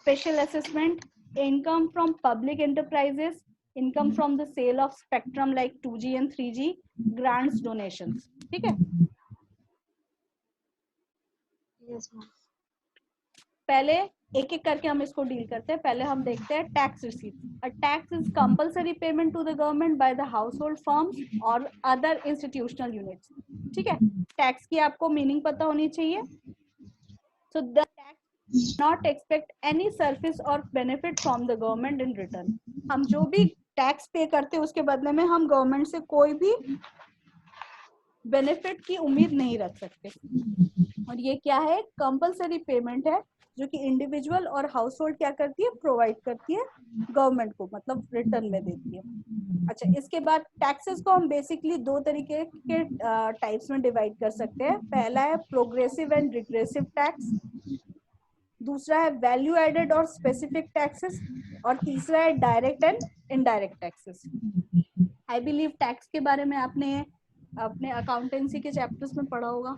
special assessment, income from public enterprises, income from the sale of spectrum like 2G and 3G, grants, donations. ठीक है, पहले एक एक करके हम इसको डील करते हैं। पहले हम देखते हैं tax receipt. A tax is compulsory payment to the government by the household firms और अदर इंस्टीट्यूशनल यूनिट्स। ठीक है, टैक्स की आपको मीनिंग पता होनी चाहिए। So the tax not expect any service और benefit from the government in return. हम जो भी टैक्स पे करते हैं उसके बदले में हम गवर्नमेंट से कोई भी बेनिफिट की उम्मीद नहीं रख सकते। और ये क्या है, कंपलसरी पेमेंट है जो कि इंडिविजुअल और हाउस होल्ड क्या करती है, प्रोवाइड करती है गवर्नमेंट को, मतलब रिटर्न में देती है। अच्छा, इसके बाद टैक्सेस को हम बेसिकली दो तरीके के टाइप्स में डिवाइड कर सकते हैं। पहला है प्रोग्रेसिव एंड रिग्रेसिव टैक्स, दूसरा है वैल्यू एडेड और स्पेसिफिक टैक्सेस, और तीसरा है direct and indirect taxes. I believe tax के बारे में आपने अपने अकाउंटेंसी के चैप्टर्स में पढ़ा होगा,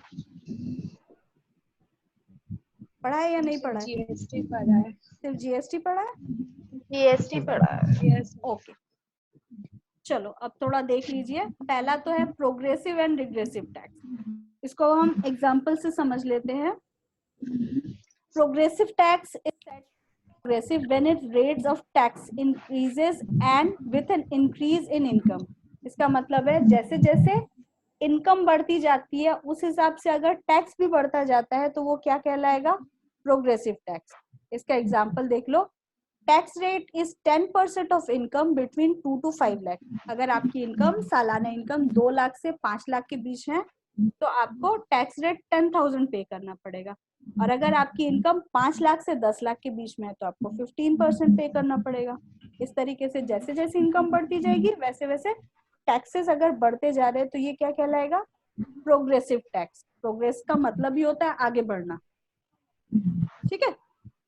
पढ़ा है या नहीं पढ़ा है? जीएसटी पढ़ा है। सिर्फ जीएसटी पढ़ा है? जीएसटी पढ़ा है। ओके, चलो अब थोड़ा देख लीजिए। पहला तो है प्रोग्रेसिव एंड रिग्रेसिव टैक्स, इसको हम एग्जांपल से समझ लेते हैं। Progressive tax is progressive when its rates of tax increases and with an increase in income। इसका मतलब है जैसे जैसे इनकम बढ़ती जाती है उस हिसाब से अगर टैक्स भी बढ़ता जाता है तो वो क्या कहलाएगा, प्रोग्रेसिव टैक्स। इसका एग्जांपल देख लो, tax rate is 10% of income between 2 to 5 lakh. अगर आपकी इनकम, सालाना इनकम 2 लाख से 5 लाख के बीच है तो आपको टैक्स रेट 10,000 पे करना पड़ेगा, और अगर आपकी इनकम 5 लाख से 10 लाख के बीच में है तो आपको 15% पे करना पड़ेगा। इस तरीके से जैसे जैसे इनकम बढ़ती जाएगी वैसे वैसे टैक्सेस अगर बढ़ते जा रहे हैं तो ये क्या कहलाएगा, प्रोग्रेसिव टैक्स। प्रोग्रेस का मतलब ही होता है आगे बढ़ना। ठीक है,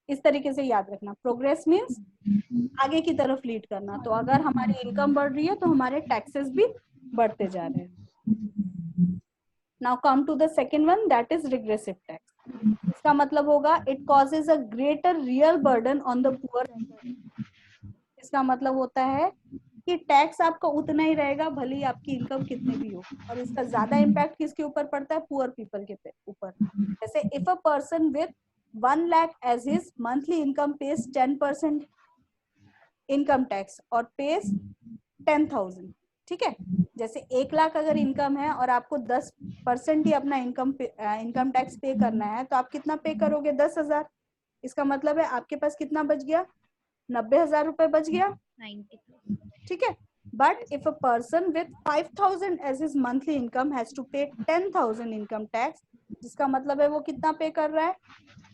इस तरीके से याद रखना। प्रोग्रेस मीन्स आगे की तरफ लीड करना। तो अगर हमारी इनकम बढ़ रही है तो हमारे टैक्सेस भी बढ़ते जा रहे हैं। Now come to the second one, that is regressive tax. इसका मतलब होगा it causes a greater real burden on the poor. इसका मतलब होता है कि टैक्स आपका उतना ही रहेगा भले ही आपकी इनकम कितनी भी हो, और इसका ज्यादा इम्पैक्ट किसके ऊपर पड़ता है? पुअर पीपल के ऊपर। जैसे if a person with 1 lakh as his monthly income pays 10% income tax और pays 10,000, ठीक है। जैसे 1 लाख अगर इनकम है और आपको 10% ही अपना इनकम टैक्स पे करना है, तो आप कितना पे करोगे? 10,000। इसका मतलब है आपके पास कितना बच गया? 90,000 रुपए बच गया, 90,000. ठीक है। But if a person with 5,000 as his monthly income has to pay 10,000 income tax, जिसका मतलब है वो कितना पे कर रहा है?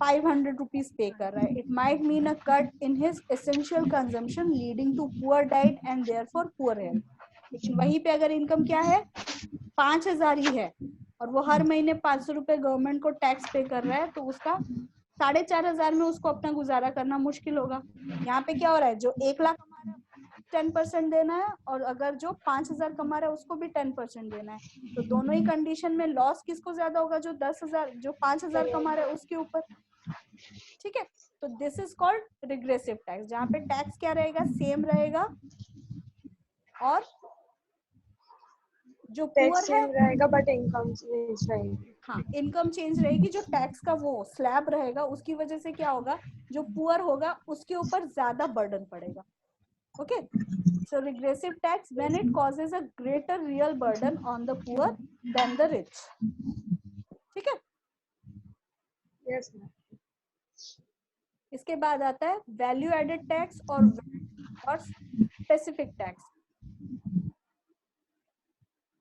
500 रुपीज पे कर रहा है। It might mean a cut in his essential consumption leading to poor diet and therefore poor health. लेकिन वहीं पे अगर इनकम क्या है? 5,000 ही है और वो हर महीने 500 रुपए गवर्नमेंट को टैक्स पे कर रहा है, तो उसका 4,500 में उसको अपना गुजारा करना मुश्किल होगा। यहाँ पे क्या हो रहा है? जो 1 लाख कमा रहा है 10% देना है, और अगर जो 5,000 कमा रहा है उसको भी 10% देना है। तो दोनों ही कंडीशन में लॉस किसको ज्यादा होगा? जो 10,000 जो 5,000 कमा रहा है उसके ऊपर, ठीक है। तो this is called regressive tax, जहाँ पे टैक्स क्या रहेगा? सेम रहेगा, और जो टैक्स पुअर है, सेम रहेगा बट इनकम चेंज रहेगी। हाँ, इनकम चेंज रहेगी। जो टैक्स का वो स्लैब रहेगा उसकी वजह से क्या होगा? जो पुअर होगा उसके ऊपर ज्यादा बर्डन पड़ेगा। Okay, so regressive tax when it causes a greater real burden on the poor than the rich, ठीक है। Yes ma'am. इसके बाद आता है वैल्यू एडेड टैक्स और स्पेसिफिक टैक्स।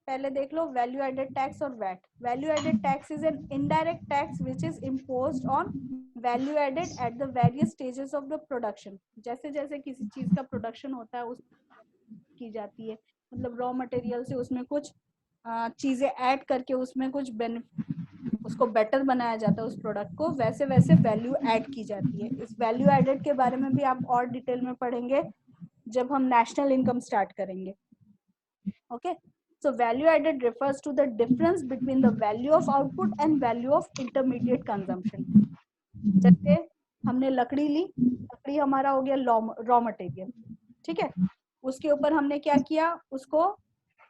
पहले देख लो वैल्यू एडेड टैक्स और VAT. Value added tax is an indirect tax which is imposed on value added at the various stages of the production. जैसे जैसे किसी चीज का प्रोडक्शन होता है उस की जाती है, मतलब रॉ मटेरियल से उसमें कुछ चीजें ऐड करके उसमें कुछ उसको बेटर बनाया जाता है उस प्रोडक्ट को, वैसे वैसे वैल्यू ऐड की जाती है। इस वैल्यू एडेड के बारे में भी आप और डिटेल में पढ़ेंगे जब हम नेशनल इनकम स्टार्ट करेंगे। Okay, so value added refers to the difference between the value of output and value of intermediate consumption। जैसे हमने लकड़ी ली, लकड़ी हमारा हो गया रॉ मटेरियल, ठीक है। उसके ऊपर हमने क्या किया? उसको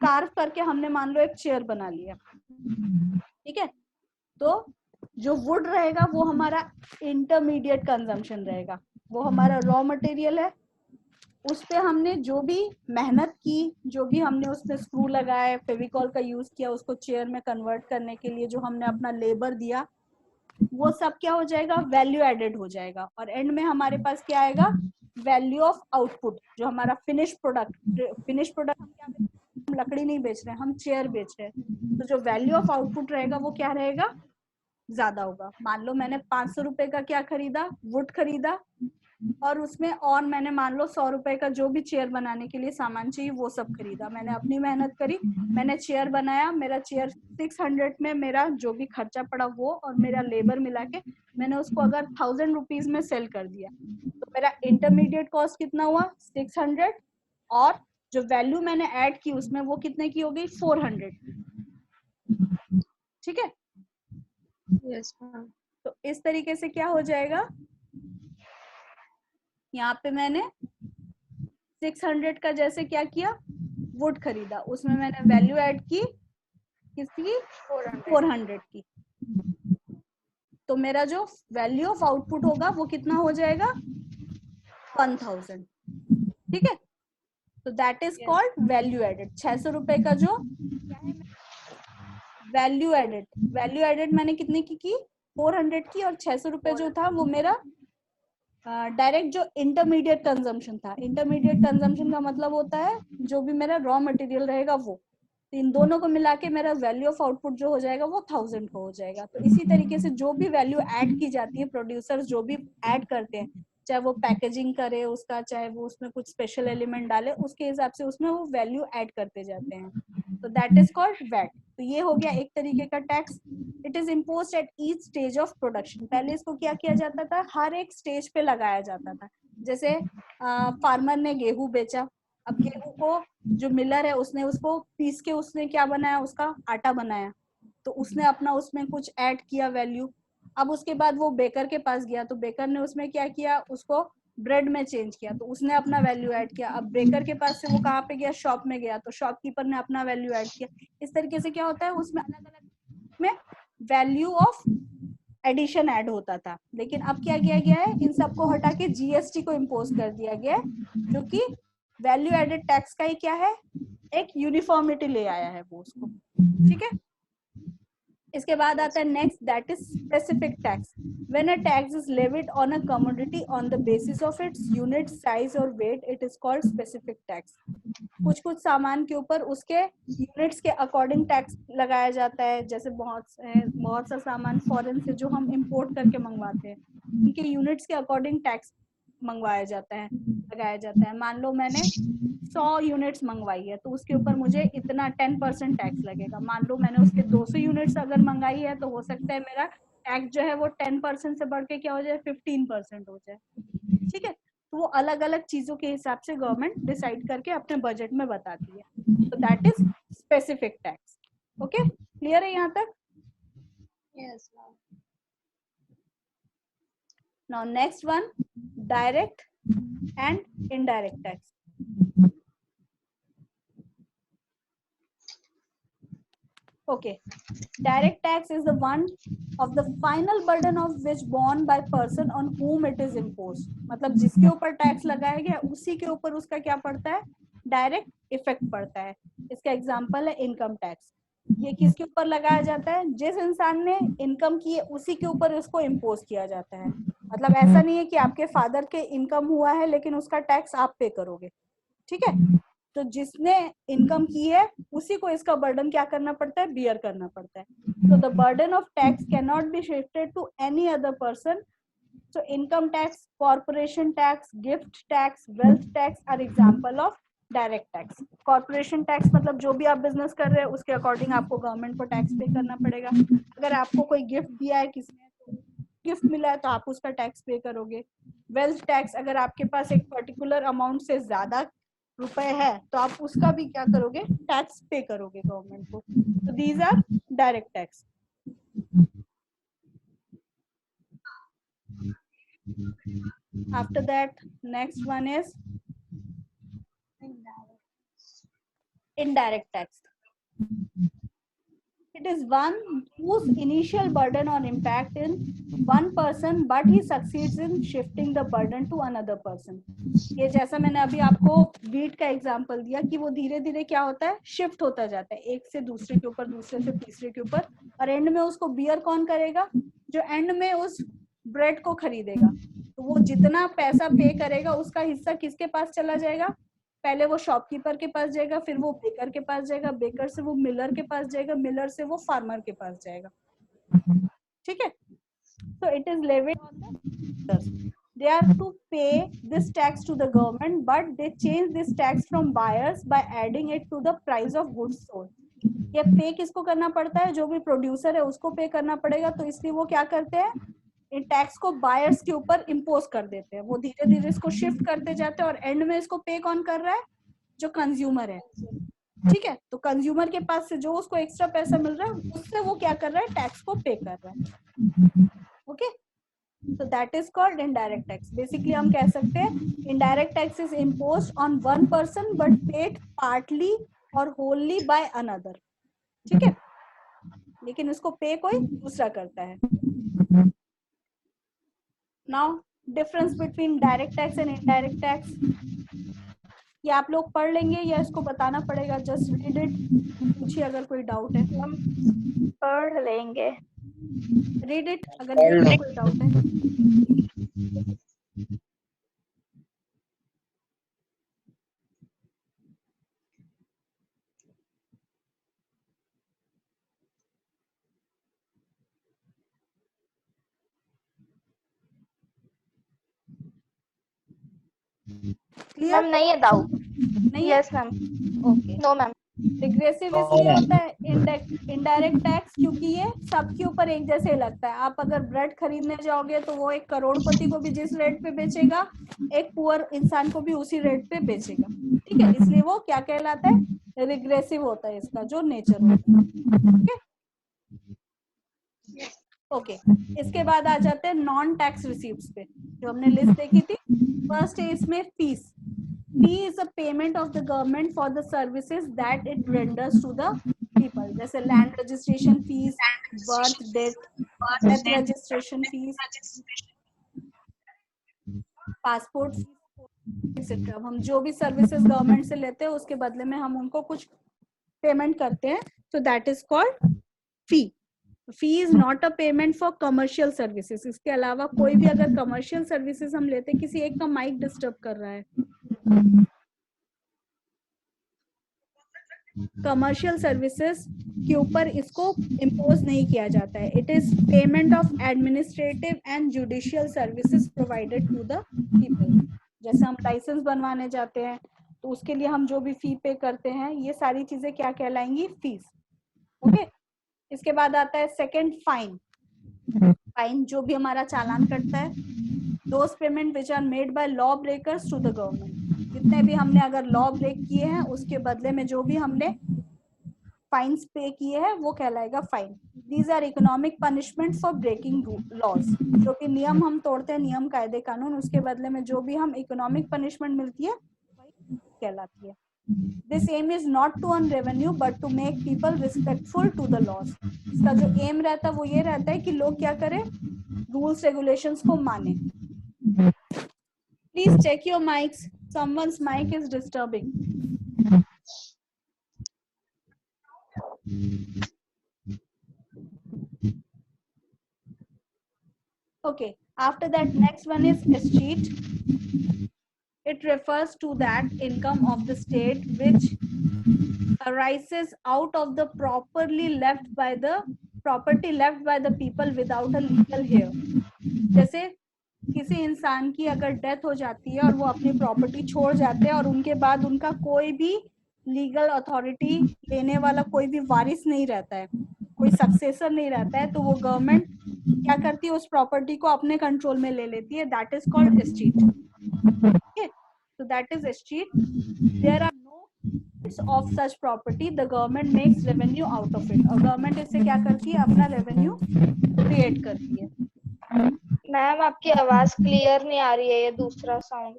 कार्व करके हमने मान लो एक चेयर बना लिया, ठीक है। तो जो वुड रहेगा वो हमारा इंटरमीडिएट कंजम्पशन रहेगा, वो हमारा रॉ मटेरियल है। उस पे हमने जो भी मेहनत की, जो भी हमने उसमें स्क्रू लगाए, फेविकॉल का यूज किया उसको चेयर में कन्वर्ट करने के लिए, जो हमने अपना लेबर दिया, वो सब क्या हो जाएगा? वैल्यू एडेड हो जाएगा। और एंड में हमारे पास क्या आएगा? वैल्यू ऑफ आउटपुट, जो हमारा फिनिश प्रोडक्ट हम क्या बेच रहे हैं? हम लकड़ी नहीं बेच रहे हैं, हम चेयर बेच रहे हैं। तो जो वैल्यू ऑफ आउटपुट रहेगा वो क्या रहेगा? ज्यादा होगा। मान लो मैंने 500 रुपए का क्या खरीदा? वुड खरीदा, और उसमें और मैंने मान लो 100 रुपए का जो भी चेयर बनाने के लिए सामान चाहिए वो सब खरीदा। मैंने अपनी मेहनत करी, मैंने चेयर बनाया। मेरा चेयर 600 में मेरा जो भी खर्चा पड़ा वो और मेरा लेबर मिला के मैंने उसको अगर 1000 रुपीज में सेल कर दिया, तो मेरा इंटरमीडिएट कॉस्ट कितना हुआ? 600, और जो वैल्यू मैंने ऐड की उसमें वो कितने की हो गई? 400, ठीक है। Yes ma'am. तो इस तरीके से क्या हो जाएगा? यहाँ पे मैंने 600 का जैसे क्या किया? वुड खरीदा, उसमें मैंने वैल्यू ऐड की किसकी? 400 की। तो मेरा जो वैल्यू ऑफ आउटपुट होगा वो कितना हो जाएगा? 1000, ठीक है। तो that is called value added. 600 रुपए का जो वैल्यू एडेड, वैल्यू एडेड मैंने कितने की? 400 की, और 600 रुपए जो था वो मेरा डायरेक्ट जो इंटरमीडिएट कंजम्पशन था। इंटरमीडिएट कंजम्पशन का मतलब होता है जो भी मेरा रॉ मटेरियल रहेगा वो। तो इन दोनों को मिला के मेरा वैल्यू ऑफ आउटपुट जो हो जाएगा वो 1000 को हो जाएगा। तो इसी तरीके से जो भी वैल्यू ऐड की जाती है, प्रोड्यूसर्स जो भी ऐड करते हैं, चाहे वो पैकेजिंग करे उसका, चाहे वो उसमें कुछ स्पेशल एलिमेंट डाले, उसके हिसाब से उसमें वो वैल्यू ऐड करते जाते हैं। तो दैट इज कॉल्ड वैट। तो ये हो गया एक तरीके का tax. It is imposed at each stage of production. पहले इसको क्या किया जाता था, हर एक स्टेज पे लगाया जाता था। जैसे फार्मर ने गेहूं बेचा, अब गेहूं को जो मिलर है उसने उसको पीस के उसने क्या बनाया, उसका आटा बनाया, तो उसने अपना उसमें कुछ ऐड किया वैल्यू। अब उसके बाद वो बेकर के पास गया, तो बेकर ने उसमें क्या किया, उसको ब्रेड में चेंज किया, तो उसने अपना वैल्यू ऐड किया। अब बेकर के पास से वो कहाँ पे गया, शॉप में गया, तो शॉपकीपर ने अपना वैल्यू ऐड किया। इस तरीके से क्या होता है, उसमें अलग अलग में वैल्यू ऑफ एडिशन ऐड होता था। लेकिन अब क्या किया गया है, इन सबको हटा के जीएसटी को इम्पोज कर दिया गया है, जो कि वैल्यू एडेड टैक्स का ही क्या है, एक यूनिफॉर्मिटी ले आया है वो उसको। ठीक है, इसके बाद आता है next, that is specific tax. When a tax is levied on a commodity on the basis of its unit size और weight, it is called specific tax. कुछ कुछ सामान के ऊपर उसके यूनिट्स के अकॉर्डिंग टैक्स लगाया जाता है। जैसे बहुत सा सामान फॉरेन से जो हम इंपोर्ट करके मंगवाते हैं, उनके यूनिट्स के अकॉर्डिंग टैक्स मंगवाया जाता है, लगाया जाता है। मान लो मैंने 100 यूनिट्स मंगवाई है, तो उसके ऊपर मुझे इतना 10% टैक्स लगेगा। मान लो मैंने उसके 200 यूनिट्स अगर मंगाई है, तो हो सकता है मेरा टैक्स जो है वो 10% से बढ़ के क्या हो जाए, 15% हो जाए। ठीक है, तो वो अलग अलग चीजों के हिसाब से गवर्नमेंट डिसाइड करके अपने बजट में बताती है। तो that is specific tax. Okay, clear है यहाँ तक? Yes, ma'am. Now next one, direct and indirect tax. Okay, direct tax is the one of the final burden of which borne by person on whom it is imposed. मतलब जिसके ऊपर tax लगाया गया उसी के ऊपर उसका क्या पड़ता है, डायरेक्ट इफेक्ट पड़ता है। इसका एग्जांपल है इनकम टैक्स। ये किसके ऊपर लगाया जाता है, जिस इंसान ने इनकम की है उसी के ऊपर इसको इम्पोज किया जाता है। मतलब ऐसा नहीं है कि आपके फादर के इनकम हुआ है लेकिन उसका टैक्स आप पे करोगे। ठीक है, तो जिसने इनकम की है उसी को इसका बर्डन क्या करना पड़ता है, बियर करना पड़ता है। तो the burden of tax can not be shifted to any other person. So income tax, corporation tax, gift tax, wealth tax are example of direct tax. Corporation tax मतलब जो भी आप बिजनेस कर रहे हैं उसके अकॉर्डिंग आपको गवर्नमेंट को टैक्स पे करना पड़ेगा। अगर आपको कोई गिफ्ट दिया है किसी ने, तो गिफ्ट मिला है तो आप उसका टैक्स पे करोगे। वेल्थ टैक्स, अगर आपके पास एक पर्टिकुलर अमाउंट से ज्यादा रुपए है तो आप उसका भी क्या करोगे, टैक्स पे करोगे गवर्नमेंट को। तो these are direct tax. After that next one is indirect tax. It is one whose initial burden or impact in one person, but he succeeds in shifting the burden to another person. ये जैसा मैंने अभी आपको wheat का example दिया कि वो धीरे धीरे क्या होता है, शिफ्ट होता जाता है एक से दूसरे के ऊपर, दूसरे से तीसरे के ऊपर, और एंड में उसको बियर कौन करेगा, जो एंड में उस ब्रेड को खरीदेगा। तो वो जितना पैसा पे करेगा उसका हिस्सा किसके पास चला जाएगा, पहले वो शॉपकीपर के पास जाएगा, फिर वो बेकर के पास जाएगा, बेकर से वो मिलर के पास जाएगा, मिलर से वो फार्मर के पास जाएगा। ठीक है, so it is levied on the producers. They are to pay this tax to the government, but they change this tax from buyers by adding it to the price of goods sold. ये पे किसको करना पड़ता है, जो भी producer है उसको पे करना पड़ेगा। तो इसलिए वो क्या करते हैं, इन टैक्स को बायर्स के ऊपर इम्पोज कर देते हैं। वो धीरे धीरे इसको शिफ्ट करते जाते हैं और एंड में इसको पे कौन कर रहा है, जो कंज्यूमर है। ठीक है, तो कंज्यूमर के पास से जो उसको एक्स्ट्रा पैसा मिल रहा है उससे वो क्या कर रहा है, टैक्स को पे कर रहा है। Okay, so that is called indirect tax. Basically हम कह सकते हैं indirect tax is imposed on one person but paid partly or wholly by another. ठीक है, लेकिन इसको पे कोई दूसरा करता है। Now difference between direct tax and indirect tax, ये आप लोग पढ़ लेंगे या इसको बताना पड़ेगा, जस्ट रीड इट, पूछिए अगर कोई डाउट है। हम पढ़ लेंगे। रीड इट अगर कोई डाउट है। मैम नहीं है डाउट। नहीं है? Yes ma'am. Okay, no ma'am. Regressive इसलिए होता है इनडायरेक्ट टैक्स क्योंकि ये सबके ऊपर एक जैसे लगता है। आप अगर ब्रेड खरीदने जाओगे तो वो एक करोड़पति को भी जिस रेट पे बेचेगा, एक पुअर इंसान को भी उसी रेट पे बेचेगा। ठीक है, इसलिए वो क्या कहलाता है, रिग्रेसिव होता है इसका जो नेचर होता है। ओके, इसके बाद आ जाते हैं नॉन टैक्स रिसीव्स पे, जो हमने लिस्ट देखी थी। फर्स्ट है इसमें fees. Fee is a payment of the government for the services that it renders to the people. जैसे land registration fees, birth, death registration fees, passport fees, etc. हम जो भी सर्विसेज गवर्नमेंट से लेते हैं उसके बदले में हम उनको कुछ पेमेंट करते हैं, so that is called fee. Fee is not a payment for commercial services. इसके अलावा कोई भी अगर commercial services हम लेते हैं, किसी एक का माइक डिस्टर्ब कर रहा है, कमर्शियल सर्विसेज के ऊपर इसको इम्पोज नहीं किया जाता है। It is payment of administrative and judicial services provided to the people. जैसे हम लाइसेंस बनवाने जाते हैं तो उसके लिए हम जो भी फी पे करते हैं, ये सारी चीजें क्या कहलाएंगी, फीस। ओके, इसके बाद आता है सेकंड फाइन। फाइन जो भी हमारा चालान कटता है, those payment which are made by law breakers to the government. जितने भी हमने अगर लॉ ब्रेक किए हैं उसके बदले में जो भी हमने फाइन्स पे किए हैं वो कहलाएगा fine. These are economic punishment for breaking laws. जो कि नियम हम तोड़ते हैं, नियम कायदे कानून, उसके बदले में जो भी हम इकोनॉमिक पनिशमेंट मिलती है वही कहलाती है। This aim is not to earn revenue but to make people respectful to the laws. इसका जो एम रहता है वो ये रहता है कि लोग क्या करें, रूल्स रेगुलेशंस को माने। Please check your mics. Someone's mic is disturbing. Okay. After that, next one is escheat. It refers to that income of the state which arises out of the property left by the people without a legal heir. जैसे किसी इंसान की अगर death हो जाती है और वो अपनी प्रॉपर्टी छोड़ जाते हैं और उनके बाद उनका कोई भी लीगल अथॉरिटी लेने वाला कोई भी वारिस नहीं रहता है, कोई सक्सेसर नहीं रहता है, तो वो गवर्नमेंट क्या करती है, उस प्रॉपर्टी को अपने कंट्रोल में ले लेती है। That is called estate. Okay, so that is estate. There are no of such property, the government makes revenue out of it. और गवर्नमेंट इससे क्या करती है, अपना रेवेन्यू क्रिएट करती है। मैम आपकी आवाज क्लियर नहीं आ रही है, ये दूसरा साउंड।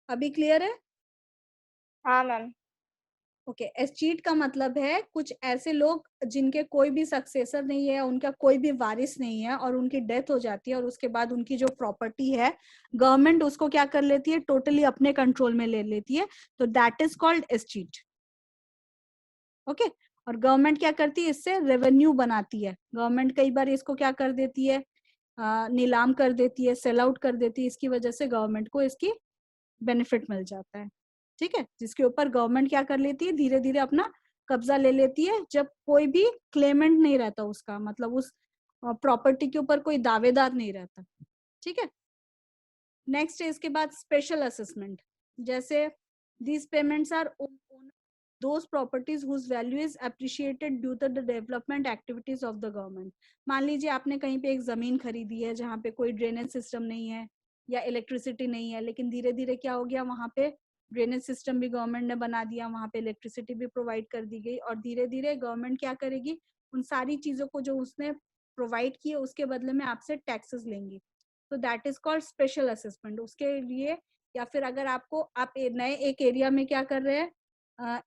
अभी क्लियर है? हाँ मैम। ओके, एस्टेट का मतलब है कुछ ऐसे लोग जिनके कोई भी सक्सेसर नहीं है, उनका कोई भी वारिस नहीं है और उनकी डेथ हो जाती है और उसके बाद उनकी जो प्रॉपर्टी है गवर्नमेंट उसको क्या कर लेती है, टोटली अपने कंट्रोल में ले लेती है। तो that is called estate. Okay, और गवर्नमेंट क्या करती है, इससे रेवेन्यू बनाती है। गवर्नमेंट कई बार इसको क्या कर देती है, नीलाम कर देती है, सेल आउट कर देती है। इसकी वजह से गवर्नमेंट को इसकी बेनिफिट मिल जाता है। ठीक है, जिसके ऊपर गवर्नमेंट क्या कर लेती है, धीरे धीरे अपना कब्जा ले लेती है जब कोई भी क्लेमेंट नहीं रहता उसका, मतलब उस प्रॉपर्टी के ऊपर कोई दावेदार नहीं रहता। ठीक है, नेक्स्ट है इसके बाद स्पेशल असेसमेंट। जैसे these payments are those properties whose value is appreciated due to the development activities of the government. मान लीजिए आपने कहीं पे एक जमीन खरीदी है जहाँ पे कोई ड्रेनेज सिस्टम नहीं है या इलेक्ट्रिसिटी नहीं है, लेकिन धीरे धीरे क्या हो गया, वहाँ पे ड्रेनेज सिस्टम भी गवर्नमेंट ने बना दिया, वहाँ पे इलेक्ट्रिसिटी भी प्रोवाइड कर दी गई और धीरे धीरे गवर्नमेंट क्या करेगी, उन सारी चीजों को जो उसने प्रोवाइड किए उसके बदले में आपसे टैक्सेस लेंगी। तो that is called special assessment. उसके लिए या फिर अगर आपको आप नए एक एरिया में क्या कर रहे हैं,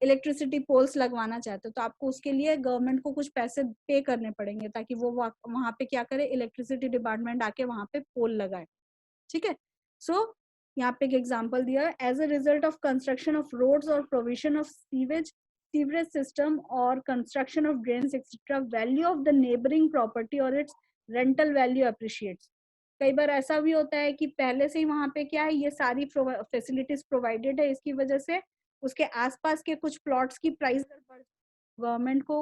इलेक्ट्रिसिटी पोल्स लगवाना चाहते हो, तो आपको उसके लिए गवर्नमेंट को कुछ पैसे पे करने पड़ेंगे ताकि वो वहां पे क्या करे, इलेक्ट्रिसिटी डिपार्टमेंट आके वहां पे पोल लगाए। ठीक है, सो यहाँ पे एक एग्जांपल दिया है, as a result of construction of roads और प्रोविजन ऑफ सीवरेज सिस्टम और construction of drains etcetera, value of the neighbouring property और इट्स रेंटल वैल्यू अप्रिशिएट्स। कई बार ऐसा भी होता है कि पहले से ही वहां पे क्या है, ये सारी फैसिलिटीज प्रोवाइडेड है, इसकी वजह से उसके आसपास के कुछ प्लॉट्स की प्राइस बढ़, गवर्नमेंट को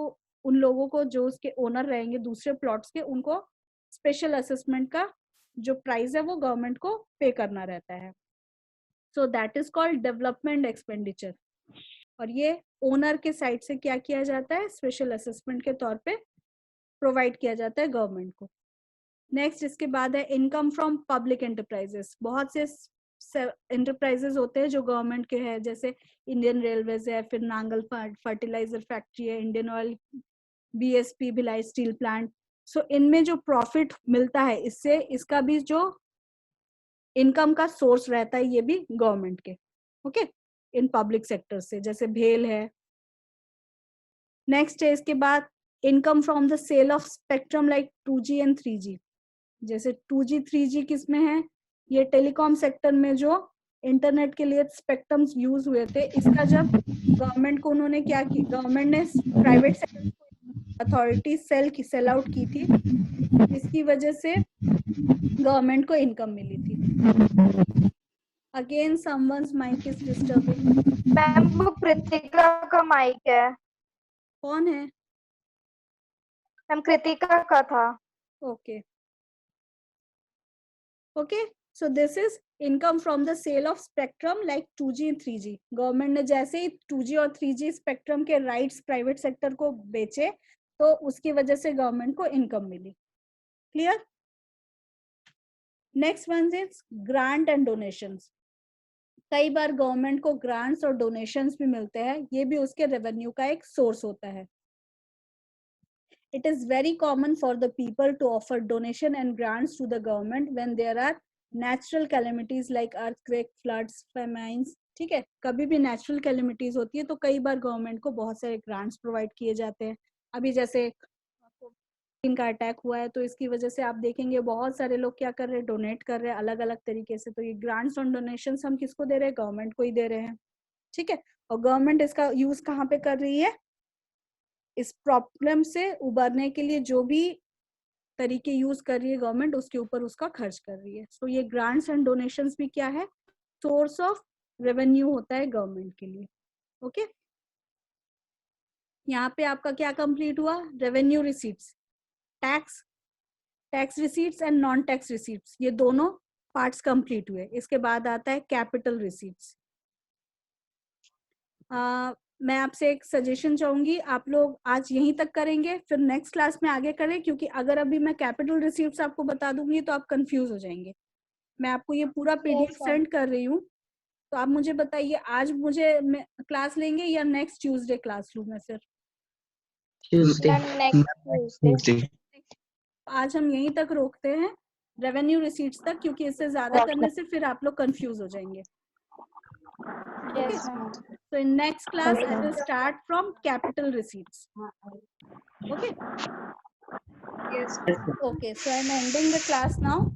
उन लोगों को जो उसके ओनर रहेंगे दूसरे प्लॉट्स के, उनको स्पेशल असेसमेंट का जो प्राइस है वो गवर्नमेंट को पे करना रहता है। सो that is called development expenditure. और ये ओनर के साइड से क्या किया जाता है, स्पेशल असेसमेंट के तौर पे प्रोवाइड किया जाता है गवर्नमेंट को। नेक्स्ट इसके बाद है इनकम फ्रॉम पब्लिक एंटरप्राइजेस। बहुत से एंटरप्राइजेस होते हैं जो गवर्नमेंट के हैं, जैसे इंडियन रेलवेज है, फिर नांगल फर्टिलाइजर फैक्ट्री है, Indian Oil, BSP Bhilai steel plant. So इनमें जो प्रॉफिट मिलता है इससे, इसका भी जो इनकम का सोर्स रहता है ये भी गवर्नमेंट के, ओके, इन पब्लिक सेक्टर से, जैसे भेल है। नेक्स्ट है इसके बाद income from the sale of spectrum like 2G and 3G। जैसे 2G 3G किस में है, ये टेलीकॉम सेक्टर में जो इंटरनेट के लिए स्पेक्ट्रम यूज हुए थे, इसका जब गवर्नमेंट को उन्होंने क्या की, गवर्नमेंट ने private sector authority sell out की थी, इसकी वजह से गवर्नमेंट को इनकम मिली थी। Again someone's mike is disturbing. Ma'am वो कृतिका का माइक है। कौन है? मैम कृतिका का था। Okay. Okay, so this is income from the sale of spectrum like 2G and 3G. Government ने जैसे ही 2G और 3G स्पेक्ट्रम के राइट्स प्राइवेट सेक्टर को बेचे, तो उसकी वजह से गवर्नमेंट को इनकम मिली। Clear? Next one is grant and donations. कई बार गवर्नमेंट को ग्रांट्स और डोनेशंस भी मिलते हैं, ये भी उसके रेवेन्यू का एक सोर्स होता है। It is very common for the people to offer donation and grants to the government when there are natural calamities like earthquake, floods, famines। ठीक है, कभी भी नेचुरल कैलेमिटीज होती है तो कई बार गवर्नमेंट को बहुत सारे ग्रांट्स प्रोवाइड किए जाते हैं। अभी जैसे इनका अटैक हुआ है, तो इसकी वजह से आप देखेंगे बहुत सारे लोग क्या कर रहे हैं, डोनेट कर रहे हैं अलग अलग तरीके से। तो ये ग्रांट्स और डोनेशन हम किसको दे रहे हैं, गवर्नमेंट को ही दे रहे हैं। ठीक है, और गवर्नमेंट इसका यूज कहाँ पे कर रही है, इस प्रॉब्लम से उबरने के लिए जो भी तरीके यूज कर रही है गवर्नमेंट, उसके ऊपर उसका खर्च कर रही है। सो ये ग्रांट्स एंड डोनेशंस भी क्या है, सोर्स ऑफ रेवेन्यू होता है गवर्नमेंट के लिए। ओके, यहाँ पे आपका क्या कंप्लीट हुआ, revenue receipts, tax receipts and non tax receipts, ये दोनों पार्ट्स कंप्लीट हुए। इसके बाद आता है कैपिटल रिसीट्स। मैं आपसे एक सजेशन चाहूंगी, आप लोग आज यहीं तक करेंगे, फिर नेक्स्ट क्लास में आगे करें, क्योंकि अगर अभी मैं कैपिटल रिसीट्स आपको बता दूंगी तो आप कंफ्यूज हो जाएंगे। मैं आपको ये पूरा पीडीएफ सेंड कर रही हूँ, तो आप मुझे बताइए आज मुझे क्लास लेंगे या नेक्स्ट ट्यूसडे क्लास लूँ मैं फिर? नेक्स्ट आज हम यहीं तक रोकते हैं, रेवेन्यू रिसीट्स तक, क्योंकि इससे ज्यादा करने से फिर आप लोग कंफ्यूज हो जाएंगे। Yes, So in next class, I will start from capital receipts. Okay. Yes. Okay. So I'm ending the class now.